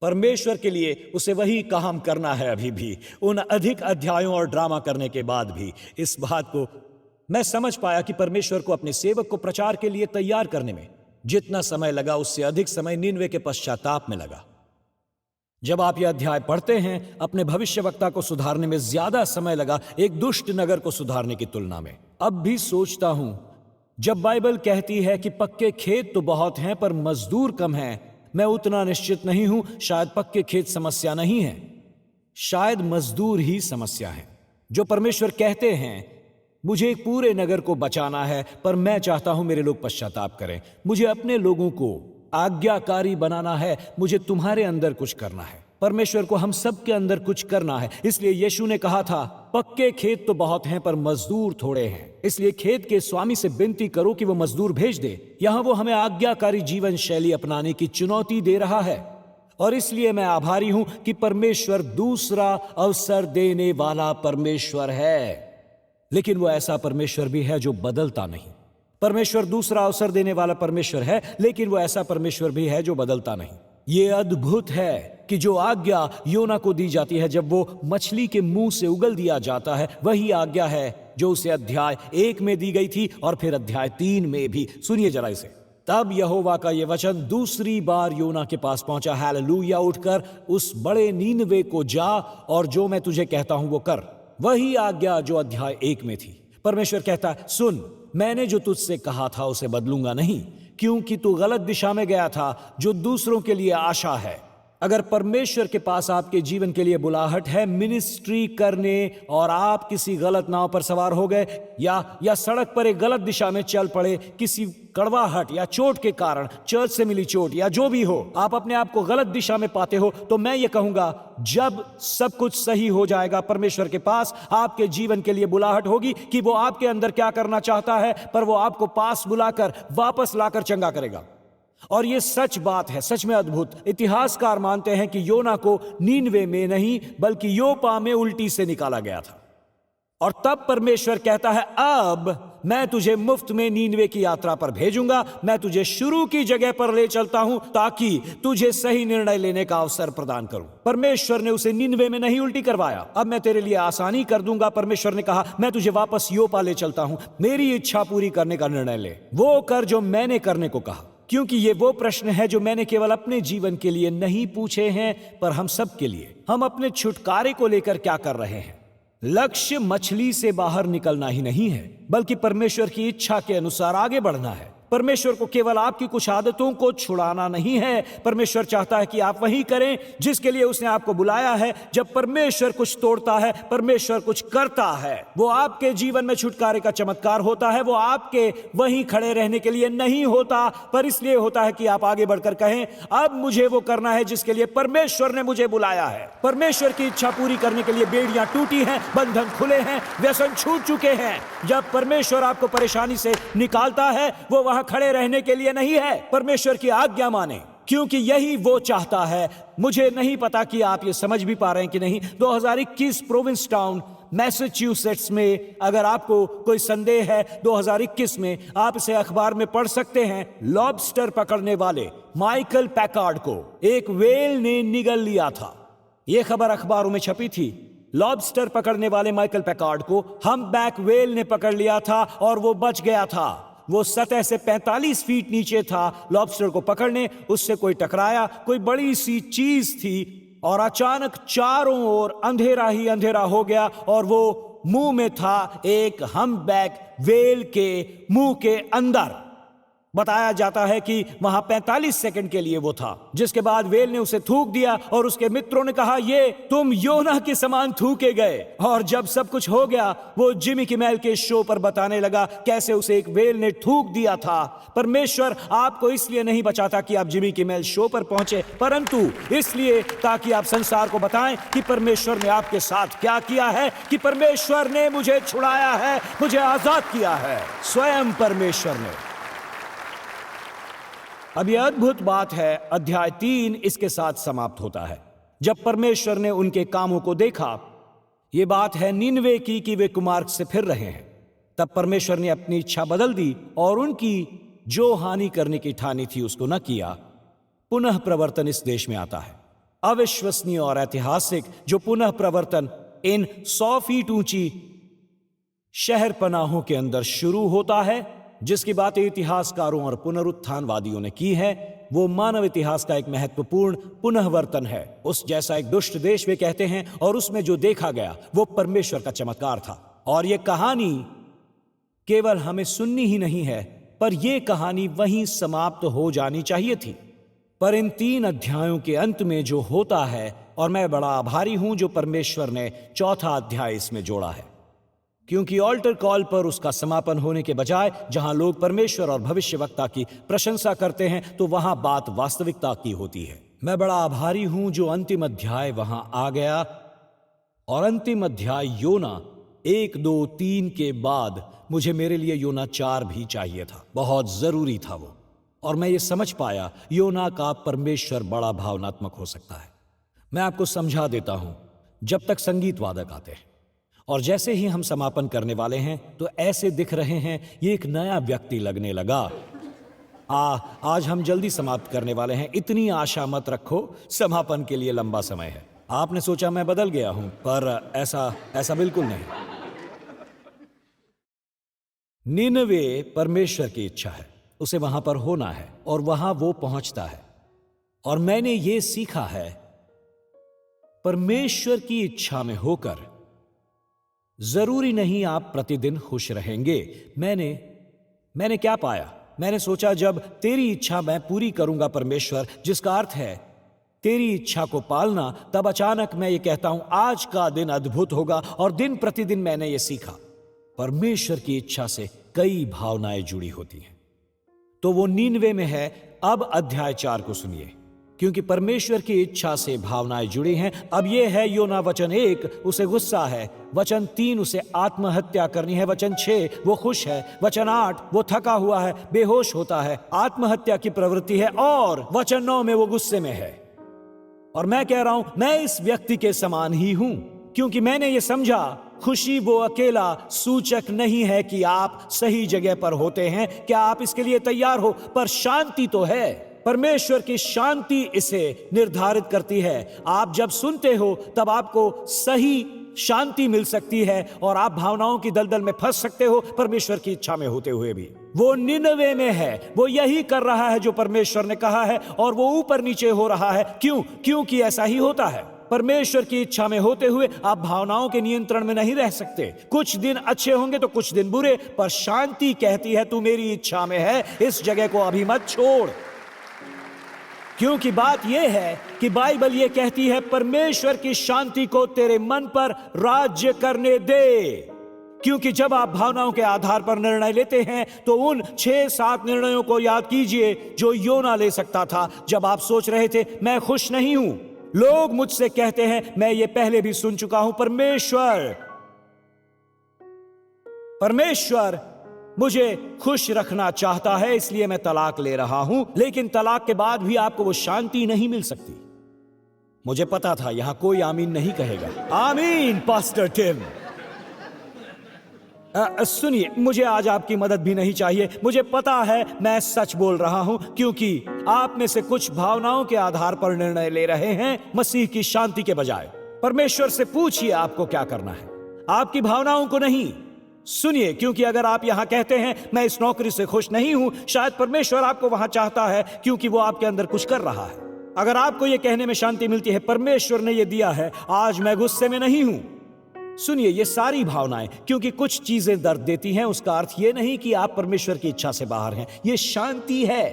परमेश्वर के लिए उसे वही काम करना है। अभी भी उन अधिक अध्यायों और ड्रामा करने के बाद भी इस बात को मैं समझ पाया कि परमेश्वर को अपने सेवक को प्रचार के लिए तैयार करने में जितना समय लगा, उससे अधिक समय निनवे के पश्चाताप में लगा। जब आप यह अध्याय पढ़ते हैं, अपने भविष्यवक्ता को सुधारने में ज्यादा समय लगा एक दुष्ट नगर को सुधारने की तुलना में। अब भी सोचता हूं, जब बाइबल कहती है कि पक्के खेत तो बहुत हैं पर मजदूर कम हैं, मैं उतना निश्चित नहीं हूं। शायद पक्के खेत समस्या नहीं है, शायद मजदूर ही समस्या है। जो परमेश्वर कहते हैं मुझे एक पूरे नगर को बचाना है, पर मैं चाहता हूं मेरे लोग पश्चाताप करें। मुझे अपने लोगों को आज्ञाकारी बनाना है, मुझे तुम्हारे अंदर कुछ करना है। परमेश्वर को हम सब के अंदर कुछ करना है। इसलिए यीशु ने कहा था, पक्के खेत तो बहुत हैं पर मजदूर थोड़े हैं। इसलिए खेत के स्वामी से विनती करो कि वो मजदूर भेज दे। यहां वो हमें आज्ञाकारी जीवन शैली अपनाने की चुनौती दे रहा है। और इसलिए मैं आभारी हूं कि परमेश्वर दूसरा अवसर देने वाला परमेश्वर है। लेकिन वो ऐसा परमेश्वर भी है जो बदलता नहीं। परमेश्वर दूसरा अवसर देने वाला परमेश्वर है, लेकिन वो ऐसा परमेश्वर भी है जो बदलता नहीं। ये अद्भुत है कि जो आज्ञा योना को दी जाती है जब वो मछली के मुंह से उगल दिया जाता है, वही आज्ञा है जो उसे अध्याय 1 में दी गई थी और फिर अध्याय 3 में भी। सुनिए जरा इसे। तब यहोवा का ये वचन दूसरी बार योना के पास पहुंचा, हालेलुया, उठकर उस बड़े नीनवे को जा और जो मैं तुझे कहता हूं वो कर। वही आज्ञा जो अध्याय 1 में थी। परमेश्वर कहता है, सुन, मैंने जो तुझसे कहा था उसे बदलूंगा नहीं, क्योंकि तू गलत दिशा में गया था, जो दूसरों के लिए आशा है। अगर परमेश्वर के पास आपके जीवन के लिए बुलाहट है मिनिस्ट्री करने, और आप किसी गलत नाव पर सवार हो गए या सड़क पर एक गलत दिशा में चल पड़े, किसी कड़वाहट या चोट के कारण, चर्च से मिली चोट या जो भी हो, आप अपने आप को गलत दिशा में पाते हो, तो मैं ये कहूंगा, जब सब कुछ सही हो जाएगा, परमेश्वर के पास आपके जीवन के लिए बुलाहट होगी कि वो आपके अंदर क्या करना चाहता है, पर वो आपको पास बुलाकर वापस लाकर चंगा करेगा। और ये सच बात है, सच में अद्भुत। इतिहासकार मानते हैं कि योना को नीनवे में नहीं बल्कि योपा में उल्टी से निकाला गया था। और तब परमेश्वर कहता है, अब मैं तुझे मुफ्त में नीनवे की यात्रा पर भेजूंगा। मैं तुझे शुरू की जगह पर ले चलता हूं ताकि तुझे सही निर्णय लेने का अवसर प्रदान करूं। परमेश्वर ने उसे नीनवे में नहीं उल्टी करवाया। अब मैं तेरे लिए आसानी कर दूंगा। परमेश्वर ने कहा, मैं तुझे वापस योपा ले चलता हूं। मेरी इच्छा पूरी करने का निर्णय ले, वो कर जो मैंने करने को कहा। क्योंकि ये वो प्रश्न है जो मैंने केवल अपने जीवन के लिए नहीं पूछे हैं, पर हम सब के लिए। हम अपने छुटकारे को लेकर क्या कर रहे हैं? लक्ष्य मछली से बाहर निकलना ही नहीं है, बल्कि परमेश्वर की इच्छा के अनुसार आगे बढ़ना है। परमेश्वर को केवल आपकी कुछ आदतों को छुड़ाना नहीं है। परमेश्वर चाहता है कि आप वही करें जिसके लिए उसने आपको बुलाया है। जब परमेश्वर कुछ तोड़ता है, परमेश्वर कुछ करता है, वो आपके जीवन में छुटकारे का चमत्कार होता है। वो आपके वहीं खड़े रहने के लिए नहीं होता, पर इसलिए होता है कि आप आगे बढ़कर कहें, अब मुझे वो करना है जिसके लिए परमेश्वर ने मुझे बुलाया है। परमेश्वर की इच्छा पूरी करने के लिए बेड़ियां टूटी हैं, बंधन खुले हैं, व्यसन छूट चुके हैं। जब परमेश्वर आपको परेशानी से निकालता है, वो वहां खड़े रहने के लिए नहीं है। परमेश्वर की आज्ञा माने, क्योंकि यही वो चाहता है। मुझे नहीं पता कि आप ये समझ भी पा रहे हैं कि नहीं। 2021 प्रोविंस टाउन मैसाचुसेट्स में, अगर आपको कोई संदेह है, 2021 में आप इसे अखबार में पढ़ सकते हैं। लॉबस्टर पकड़ने वाले माइकल पैकार्ड को एक व्हेल ने निगल लिया था। यह खबर अखबारों में छपी थी। लॉबस्टर पकड़ने वाले माइकल पैकार्ड को हम्पबैक व्हेल ने पकड़ लिया था और वो बच गया था। वो सतह से 45 फीट नीचे था। लॉबस्टर को पकड़ने उससे कोई टकराया, कोई बड़ी सी चीज थी और अचानक चारों ओर अंधेरा ही अंधेरा हो गया और वो मुंह में था एक हम्पबैक व्हेल के मुंह के अंदर। बताया जाता है कि वहां 45 सेकंड के लिए वो था, जिसके बाद व्हेल ने उसे थूक दिया और उसके मित्रों ने कहा, ये तुम योना के समान थूके गए। और जब सब कुछ हो गया, वो जिमी किमेल के शो पर बताने लगा कैसे उसे एक व्हेल ने थूक दिया था। परमेश्वर आपको इसलिए नहीं बचाता कि आप जिमी किमेल शो पर पहुंचे, परंतु इसलिए ताकि आप संसार को बताएं कि परमेश्वर ने आपके साथ क्या किया है, कि परमेश्वर ने मुझे छुड़ाया है, मुझे आजाद किया है, स्वयं परमेश्वर ने। अब यह अद्भुत बात है, अध्याय 3 इसके साथ समाप्त होता है। जब परमेश्वर ने उनके कामों को देखा, यह बात है निनवे की कि वे कुमार्ग से फिर रहे हैं, तब परमेश्वर ने अपनी इच्छा बदल दी और उनकी जो हानि करने की ठानी थी उसको न किया। पुनः प्रवर्तन इस देश में आता है, अविश्वसनीय और ऐतिहासिक जो पुनः प्रवर्तन इन 100 फीट ऊंची शहर पनाहों के अंदर शुरू होता है, जिसकी बातें इतिहासकारों और पुनरुत्थानवादियों ने की है। वो मानव इतिहास का एक महत्वपूर्ण पुनःवर्तन है। उस जैसा एक दुष्ट देश वे कहते हैं, और उसमें जो देखा गया वो परमेश्वर का चमत्कार था। और ये कहानी केवल हमें सुननी ही नहीं है, पर यह कहानी वहीं समाप्त हो जानी चाहिए थी। पर इन 3 अध्यायों के अंत में जो होता है, और मैं बड़ा आभारी हूं जो परमेश्वर ने 4था अध्याय इसमें जोड़ा है, क्योंकि ऑल्टर कॉल पर उसका समापन होने के बजाय जहां लोग परमेश्वर और भविष्यवक्ता की प्रशंसा करते हैं, तो वहां बात वास्तविकता की होती है। मैं बड़ा आभारी हूं जो अंतिम अध्याय वहां आ गया, और अंतिम अध्याय योना 1, 2, 3 के बाद मुझे मेरे लिए योना 4 भी चाहिए था, बहुत जरूरी था वो। और मैं ये समझ पाया योना का परमेश्वर बड़ा भावनात्मक हो सकता है। मैं आपको समझा देता हूं, जब तक संगीत वादक आते हैं, और जैसे ही हम समापन करने वाले हैं तो ऐसे दिख रहे हैं ये एक नया व्यक्ति लगने लगा। आज हम जल्दी समाप्त करने वाले हैं, इतनी आशा मत रखो, समापन के लिए लंबा समय है। आपने सोचा मैं बदल गया हूं, पर ऐसा बिल्कुल नहीं। निनवे परमेश्वर की इच्छा है, उसे वहां पर होना है और वहां वो पहुंचता है। और मैंने ये सीखा है, परमेश्वर की इच्छा में होकर जरूरी नहीं आप प्रतिदिन खुश रहेंगे। मैंने क्या पाया, मैंने सोचा जब तेरी इच्छा मैं पूरी करूंगा परमेश्वर, जिसका अर्थ है तेरी इच्छा को पालना, तब अचानक मैं ये कहता हूं आज का दिन अद्भुत होगा। और दिन प्रतिदिन मैंने ये सीखा, परमेश्वर की इच्छा से कई भावनाएं जुड़ी होती हैं। तो वो 99 में है। अब अध्याय 4 को सुनिए, क्योंकि परमेश्वर की इच्छा से भावनाएं जुड़ी हैं। अब यह है योना वचन 1 उसे गुस्सा है, वचन 3 उसे आत्महत्या करनी है, वचन 6 वो खुश है, वचन 8 वो थका हुआ है, बेहोश होता है, आत्महत्या की प्रवृत्ति है, और वचन 9 में वो गुस्से में है। और मैं कह रहा हूं मैं इस व्यक्ति के समान ही हूं, क्योंकि मैंने ये समझा खुशी वो अकेला सूचक नहीं है कि आप सही जगह पर होते हैं, क्या आप इसके लिए तैयार हो, पर शांति तो है। परमेश्वर की शांति इसे निर्धारित करती है। आप जब सुनते हो तब आपको सही शांति मिल सकती है और आप भावनाओं की दलदल में फंस सकते हो, परमेश्वर की इच्छा में होते हुए भी। वो 99 में है, वो यही कर रहा है जो परमेश्वर ने कहा है, और वो ऊपर नीचे हो रहा है। क्योंकि ऐसा ही होता है। परमेश्वर की इच्छा में होते हुए आप भावनाओं के नियंत्रण में नहीं रह सकते। कुछ दिन अच्छे होंगे तो कुछ दिन बुरे, पर शांति कहती है तू मेरी इच्छा में है, इस जगह को अभी मत छोड़। क्योंकि बात यह है कि बाइबल यह कहती है परमेश्वर की शांति को तेरे मन पर राज्य करने दे। क्योंकि जब आप भावनाओं के आधार पर निर्णय लेते हैं तो उन 6-7 निर्णयों को याद कीजिए जो योना ले सकता था। जब आप सोच रहे थे मैं खुश नहीं हूं, लोग मुझसे कहते हैं, मैं ये पहले भी सुन चुका हूं, परमेश्वर मुझे खुश रखना चाहता है, इसलिए मैं तलाक ले रहा हूं। लेकिन तलाक के बाद भी आपको वो शांति नहीं मिल सकती। मुझे पता था यहां कोई आमीन नहीं कहेगा। आमीन पास्टर टिम। सुनिए, मुझे आज आपकी मदद भी नहीं चाहिए। मुझे पता है मैं सच बोल रहा हूं, क्योंकि आप में से कुछ भावनाओं के आधार पर निर्णय ले रहे हैं मसीह की शांति के बजाय। परमेश्वर से पूछिए आपको क्या करना है, आपकी भावनाओं को नहीं। सुनिए, क्योंकि अगर आप यहां कहते हैं मैं इस नौकरी से खुश नहीं हूं, शायद परमेश्वर आपको वहां चाहता है, क्योंकि वो आपके अंदर कुछ कर रहा है। अगर आपको यह कहने में शांति मिलती है परमेश्वर ने यह दिया है, आज मैं गुस्से में नहीं हूं, सुनिए, ये सारी भावनाएं, क्योंकि कुछ चीजें दर्द देती हैं, उसका अर्थ यह नहीं कि आप परमेश्वर की इच्छा से बाहर हैं। ये शांति है।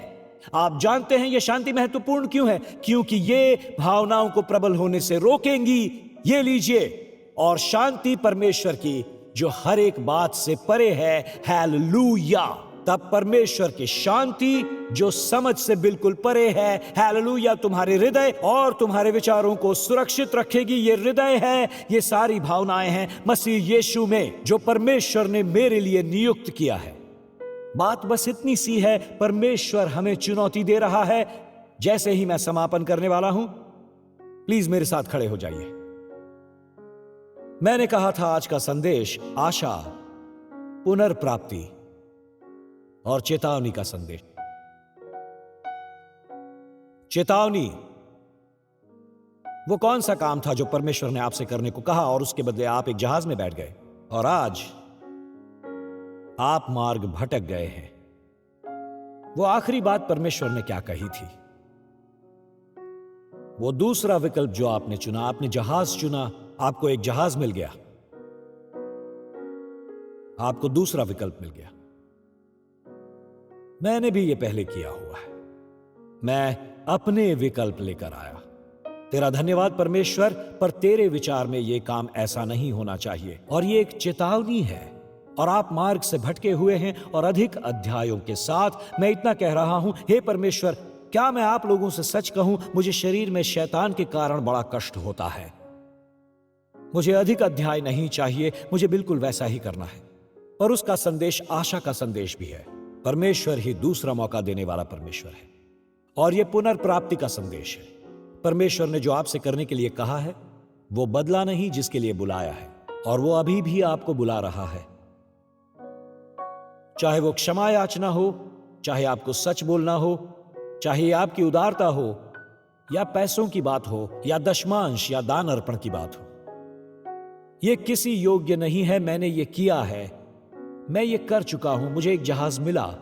आप जानते हैं ये शांति महत्वपूर्ण क्यों है? क्योंकि ये भावनाओं को प्रबल होने से रोकेंगी। ये लीजिए, और शांति परमेश्वर की जो हर एक बात से परे है, हालेलुया। तब परमेश्वर की शांति जो समझ से बिल्कुल परे है, हालेलुया, तुम्हारे हृदय और तुम्हारे विचारों को सुरक्षित रखेगी। ये हृदय है, ये सारी भावनाएं हैं मसीह यीशु में जो परमेश्वर ने मेरे लिए नियुक्त किया है। बात बस इतनी सी है, परमेश्वर हमें चुनौती दे रहा है। जैसे ही मैं समापन करने वाला हूं, प्लीज मेरे साथ खड़े हो जाइए। मैंने कहा था आज का संदेश आशा, पुनर्प्राप्ति और चेतावनी का संदेश। चेतावनी वो कौन सा काम था जो परमेश्वर ने आपसे करने को कहा और उसके बदले आप एक जहाज में बैठ गए और आज आप मार्ग भटक गए हैं। वो आखिरी बात परमेश्वर ने क्या कही थी? वो दूसरा विकल्प जो आपने चुना, आपने जहाज चुना, आपको एक जहाज मिल गया, आपको दूसरा विकल्प मिल गया। मैंने भी ये पहले किया हुआ है। मैं अपने विकल्प लेकर आया। तेरा धन्यवाद परमेश्वर, पर तेरे विचार में यह काम ऐसा नहीं होना चाहिए। और ये एक चेतावनी है और आप मार्ग से भटके हुए हैं। और अधिक अध्यायों के साथ मैं इतना कह रहा हूं, हे परमेश्वर, क्या मैं आप लोगों से सच कहूं, मुझे शरीर में शैतान के कारण बड़ा कष्ट होता है। मुझे अधिक अध्याय नहीं चाहिए, मुझे बिल्कुल वैसा ही करना है। और उसका संदेश आशा का संदेश भी है। परमेश्वर ही दूसरा मौका देने वाला परमेश्वर है। और यह पुनर्प्राप्ति का संदेश है। परमेश्वर ने जो आपसे करने के लिए कहा है, वो बदला नहीं जिसके लिए बुलाया है, और वो अभी भी आपको बुला रहा है। चाहे वो क्षमा याचना हो, चाहे आपको सच बोलना हो, चाहे आपकी उदारता हो, या पैसों की बात हो, या दशमांश या दान अर्पण की बात हो, यह किसी योग्य नहीं है। मैंने ये किया है, मैं ये कर चुका हूं। मुझे एक जहाज मिला,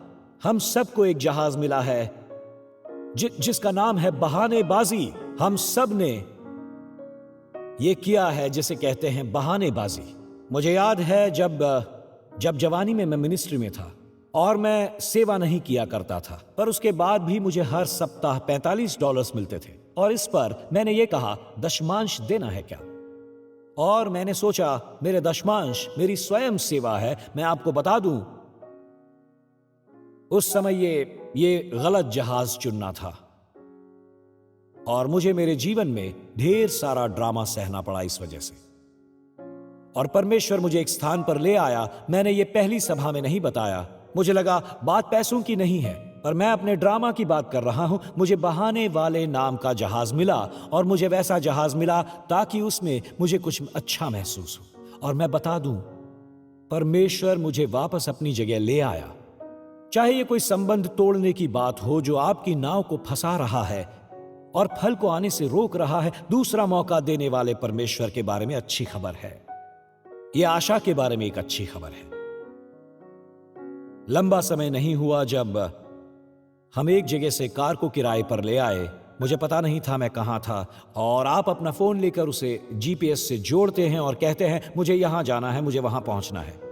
हम सबको एक जहाज मिला है जिसका नाम है बहानेबाजी। हम सब ने ये किया है जिसे कहते हैं बहानेबाजी। मुझे याद है जब जवानी में मैं मिनिस्ट्री में था और मैं सेवा नहीं किया करता था, पर उसके बाद भी मुझे हर सप्ताह $45 मिलते थे। और इस पर मैंने ये कहा, दशमांश देना है क्या? और मैंने सोचा, मेरे दशमांश मेरी स्वयं सेवा है। मैं आपको बता दूं, उस समय ये गलत जहाज चुनना था और मुझे मेरे जीवन में ढेर सारा ड्रामा सहना पड़ा इस वजह से। और परमेश्वर मुझे एक स्थान पर ले आया। मैंने ये पहली सभा में नहीं बताया। मुझे लगा बात पैसों की नहीं है, पर मैं अपने ड्रामा की बात कर रहा हूं। मुझे बहाने वाले नाम का जहाज मिला, और मुझे वैसा जहाज मिला ताकि उसमें मुझे कुछ अच्छा महसूस हो। और मैं बता दूं, परमेश्वर मुझे वापस अपनी जगह ले आया। चाहे ये कोई संबंध तोड़ने की बात हो जो आपकी नाव को फंसा रहा है और फल को आने से रोक रहा है, दूसरा मौका देने वाले परमेश्वर के बारे में अच्छी खबर है। यह आशा के बारे में एक अच्छी खबर है। लंबा समय नहीं हुआ जब हम एक जगह से कार को किराए पर ले आए। मुझे पता नहीं था मैं कहां था, और आप अपना फोन लेकर उसे जीपीएस से जोड़ते हैं और कहते हैं मुझे यहां जाना है, मुझे वहां पहुंचना है।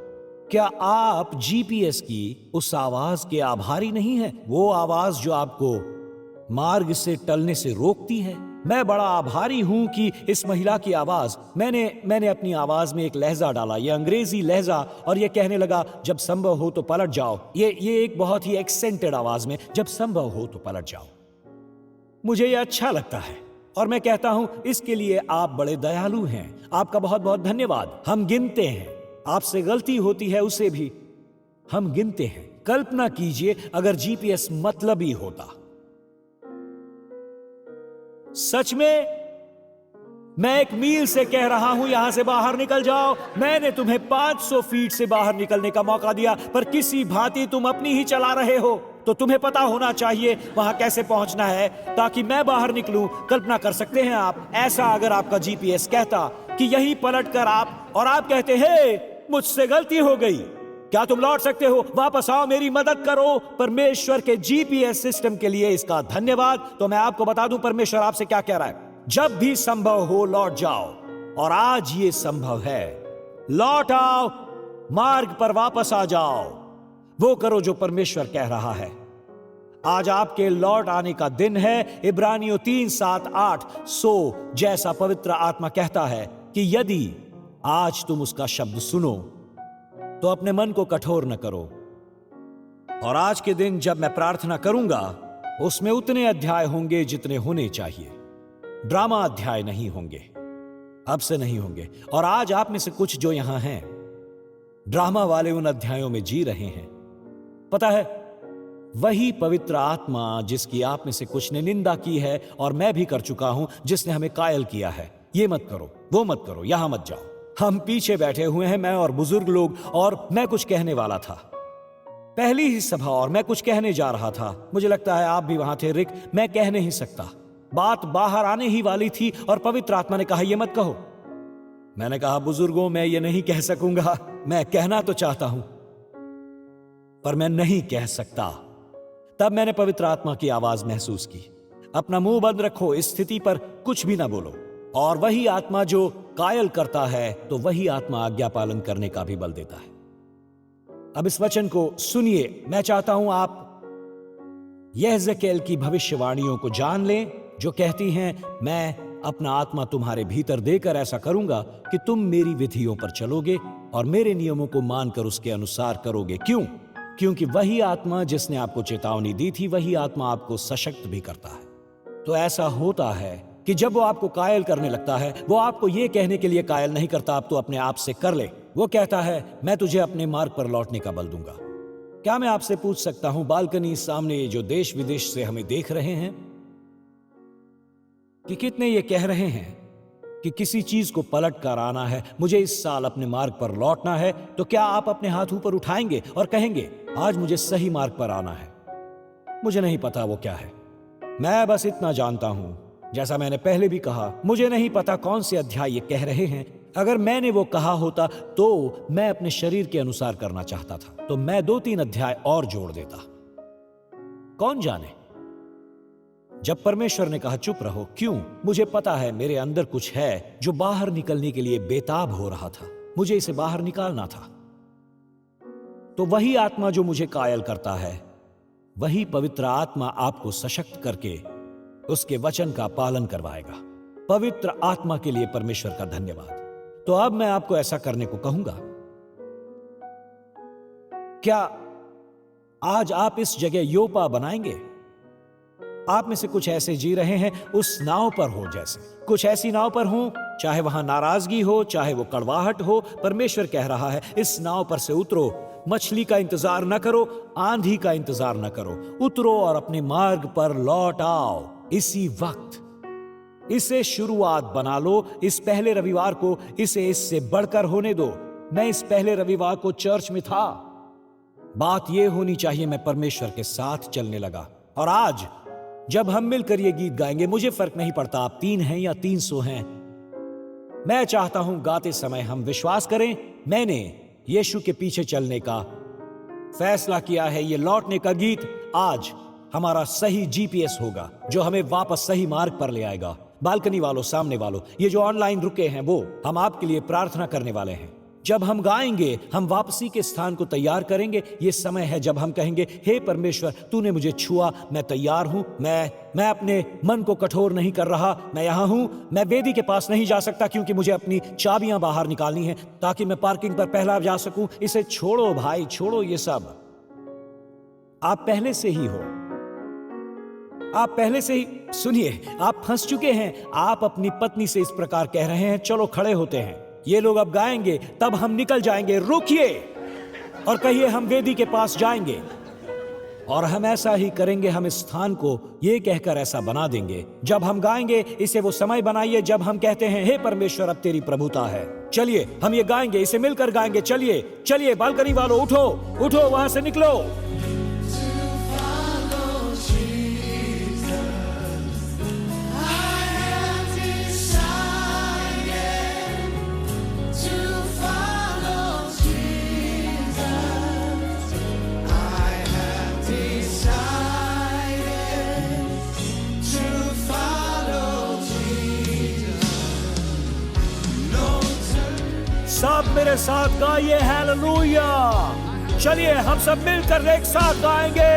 क्या आप जीपीएस की उस आवाज के आभारी नहीं हैं? वो आवाज जो आपको मार्ग से टलने से रोकती है। मैं बड़ा आभारी हूं कि इस महिला की आवाज, मैंने अपनी आवाज में एक लहजा डाला, ये अंग्रेजी लहजा, और ये कहने लगा जब संभव हो तो पलट जाओ। ये एक बहुत ही एक्सेंटेड आवाज में, जब संभव हो तो पलट जाओ। मुझे ये अच्छा लगता है और मैं कहता हूं इसके लिए आप बड़े दयालु हैं। आपका बहुत बहुत धन्यवाद। हम गिनते हैं, आपसे गलती होती है उसे भी हम गिनते हैं। कल्पना कीजिए अगर जीपीएस मतलबी होता। सच में मैं एक मील से कह रहा हूं यहां से बाहर निकल जाओ। मैंने तुम्हें 500 फीट से बाहर निकलने का मौका दिया, पर किसी भांति तुम अपनी ही चला रहे हो। तो तुम्हें पता होना चाहिए वहां कैसे पहुंचना है ताकि मैं बाहर निकलूं। कल्पना कर सकते हैं आप, ऐसा अगर आपका जीपीएस कहता कि यहीं पलट कर आप, और आप कहते हे मुझसे गलती हो गई, क्या तुम लौट सकते हो? वापस आओ, मेरी मदद करो। परमेश्वर के जीपीएस सिस्टम के लिए इसका धन्यवाद। तो मैं आपको बता दूं परमेश्वर आपसे क्या कह रहा है। जब भी संभव हो लौट जाओ, और आज ये संभव है। लौट आओ, मार्ग पर वापस आ जाओ, वो करो जो परमेश्वर कह रहा है। आज आपके लौट आने का दिन है। इब्रानियों 3:7-8 सो जैसा पवित्र आत्मा कहता है कि यदि आज तुम उसका शब्द सुनो तो अपने मन को कठोर न करो। और आज के दिन जब मैं प्रार्थना करूंगा उसमें उतने अध्याय होंगे जितने होने चाहिए। ड्रामा अध्याय नहीं होंगे, अब से नहीं होंगे। और आज आप में से कुछ जो यहां हैं ड्रामा वाले उन अध्यायों में जी रहे हैं। पता है, वही पवित्र आत्मा जिसकी आप में से कुछ ने निंदा की है, और मैं भी कर चुका हूं, जिसने हमें कायल किया है। ये मत करो, वो मत करो, यहां मत जाओ। हम पीछे बैठे हुए हैं, मैं और बुजुर्ग लोग, और मैं कुछ कहने वाला था। पहली ही सभा और मैं कुछ कहने जा रहा था। मुझे लगता है आप भी वहां थे रिक। मैं कह नहीं सकता, बात बाहर आने ही वाली थी और पवित्र आत्मा ने कहा ये मत कहो। मैंने कहा बुजुर्गों, मैं ये नहीं कह सकूंगा। मैं कहना तो चाहता हूं पर मैं नहीं कह सकता। तब मैंने पवित्र आत्मा की आवाज महसूस की, अपना मुंह बंद रखो, इस स्थिति पर कुछ भी ना बोलो। और वही आत्मा जो कायल करता है, तो वही आत्मा आज्ञा पालन करने का भी बल देता है। अब इस वचन को सुनिए। मैं चाहता हूं आप यहेजकेल की भविष्यवाणियों को जान लें, जो कहती हैं मैं अपना आत्मा तुम्हारे भीतर देकर ऐसा करूंगा कि तुम मेरी विधियों पर चलोगे और मेरे नियमों को मानकर उसके अनुसार करोगे। क्यों? क्योंकि वही आत्मा जिसने आपको चेतावनी दी थी, वही आत्मा आपको सशक्त भी करता है। तो ऐसा होता है कि जब वो आपको कायल करने लगता है, वो आपको ये कहने के लिए कायल नहीं करता आप तो अपने आप से कर ले। वो कहता है मैं तुझे अपने मार्ग पर लौटने का बल दूंगा। क्या मैं आपसे पूछ सकता हूं, बालकनी सामने जो देश विदेश से हमें देख रहे हैं, कि कितने ये कह रहे हैं कि किसी चीज को पलट कर आना है, मुझे इस साल अपने मार्ग पर लौटना है? तो क्या आप अपने हाथ ऊपर उठाएंगे और कहेंगे आज मुझे सही मार्ग पर आना है? मुझे नहीं पता वो क्या है। मैं बस इतना जानता हूं, जैसा मैंने पहले भी कहा, मुझे नहीं पता कौन से अध्याय ये कह रहे हैं। अगर मैंने वो कहा होता तो मैं अपने शरीर के अनुसार करना चाहता था, तो मैं 2-3 अध्याय और जोड़ देता। कौन जाने। जब परमेश्वर ने कहा चुप रहो, क्यों? मुझे पता है मेरे अंदर कुछ है जो बाहर निकलने के लिए बेताब हो रहा था। मुझे इसे बाहर निकालना था। तो वही आत्मा जो मुझे कायल करता है, वही पवित्र आत्मा आपको सशक्त करके उसके वचन का पालन करवाएगा। पवित्र आत्मा के लिए परमेश्वर का धन्यवाद। तो अब मैं आपको ऐसा करने को कहूंगा। क्या आज आप इस जगह योपा बनाएंगे? आप में से कुछ ऐसे जी रहे हैं उस नाव पर हो, जैसे कुछ ऐसी नाव पर हो, चाहे वहां नाराजगी हो, चाहे वो कड़वाहट हो। परमेश्वर कह रहा है इस नाव पर से उतरो। मछली का इंतजार न करो, आंधी का इंतजार न करो, उतरो और अपने मार्ग पर लौट आओ इसी वक्त। इसे शुरुआत बना लो। इस पहले रविवार को इसे इससे बढ़कर होने दो। मैं इस पहले रविवार को चर्च में था। बात यह होनी चाहिए मैं परमेश्वर के साथ चलने लगा। और आज जब हम मिलकर ये गीत गाएंगे, मुझे फर्क नहीं पड़ता आप 3 हैं या 300 हैं। मैं चाहता हूं गाते समय हम विश्वास करें मैंने यीशु के पीछे चलने का फैसला किया है। ये लौटने का गीत आज हमारा सही जीपीएस होगा, जो हमें वापस सही मार्ग पर ले आएगा। बालकनी वालों, सामने वालों, ये जो ऑनलाइन रुके हैं, वो हम आपके लिए प्रार्थना करने वाले हैं। जब हम गाएंगे, हम वापसी के स्थान को तैयार करेंगे। ये समय है जब हम कहेंगे हे परमेश्वर, तूने मुझे छुआ, मैं तैयार हूं। मैं अपने मन को कठोर नहीं कर रहा। मैं यहां हूं। मैं वेदी के पास नहीं जा सकता क्योंकि मुझे अपनी चाबियां बाहर निकालनी है ताकि मैं पार्किंग पर पहला जा सकूं। इसे छोड़ो भाई, छोड़ो ये सब। आप पहले से ही हो। आप पहले से ही, सुनिए, आप फंस चुके हैं। आप अपनी पत्नी से इस प्रकार कह रहे हैं चलो खड़े होते हैं। ये लोग अब गाएंगे, तब हम निकल जाएंगे। रुकिए और कहिए हम वेदी के पास जाएंगे। और हम ऐसा ही करेंगे। हम इस स्थान को ये कहकर ऐसा बना देंगे। जब हम गाएंगे, इसे वो समय बनाइए जब हम कहते हैं हे परमेश्वर, अब तेरी प्रभुता है। चलिए हम ये गाएंगे, इसे मिलकर गाएंगे। चलिए चलिए बालकनी वालों, उठो उठो, वहां से निकलो। To follow Jesus. सब मेरे साथ गाइए हालेलुया। चलिए हम सब मिलकर एक साथ गाएंगे।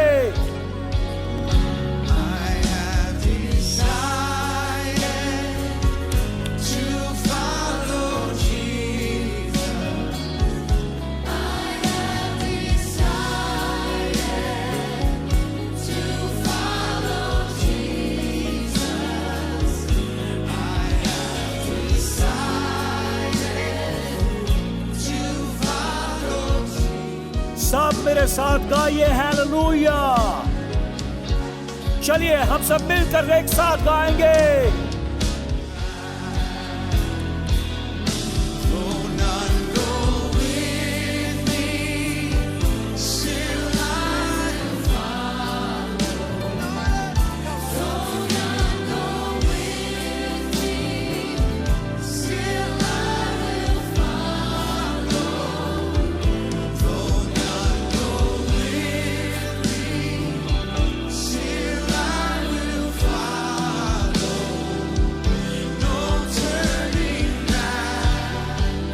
सब मेरे साथ गाइए हालेलुया। चलिए हम सब मिलकर एक साथ गाएंगे।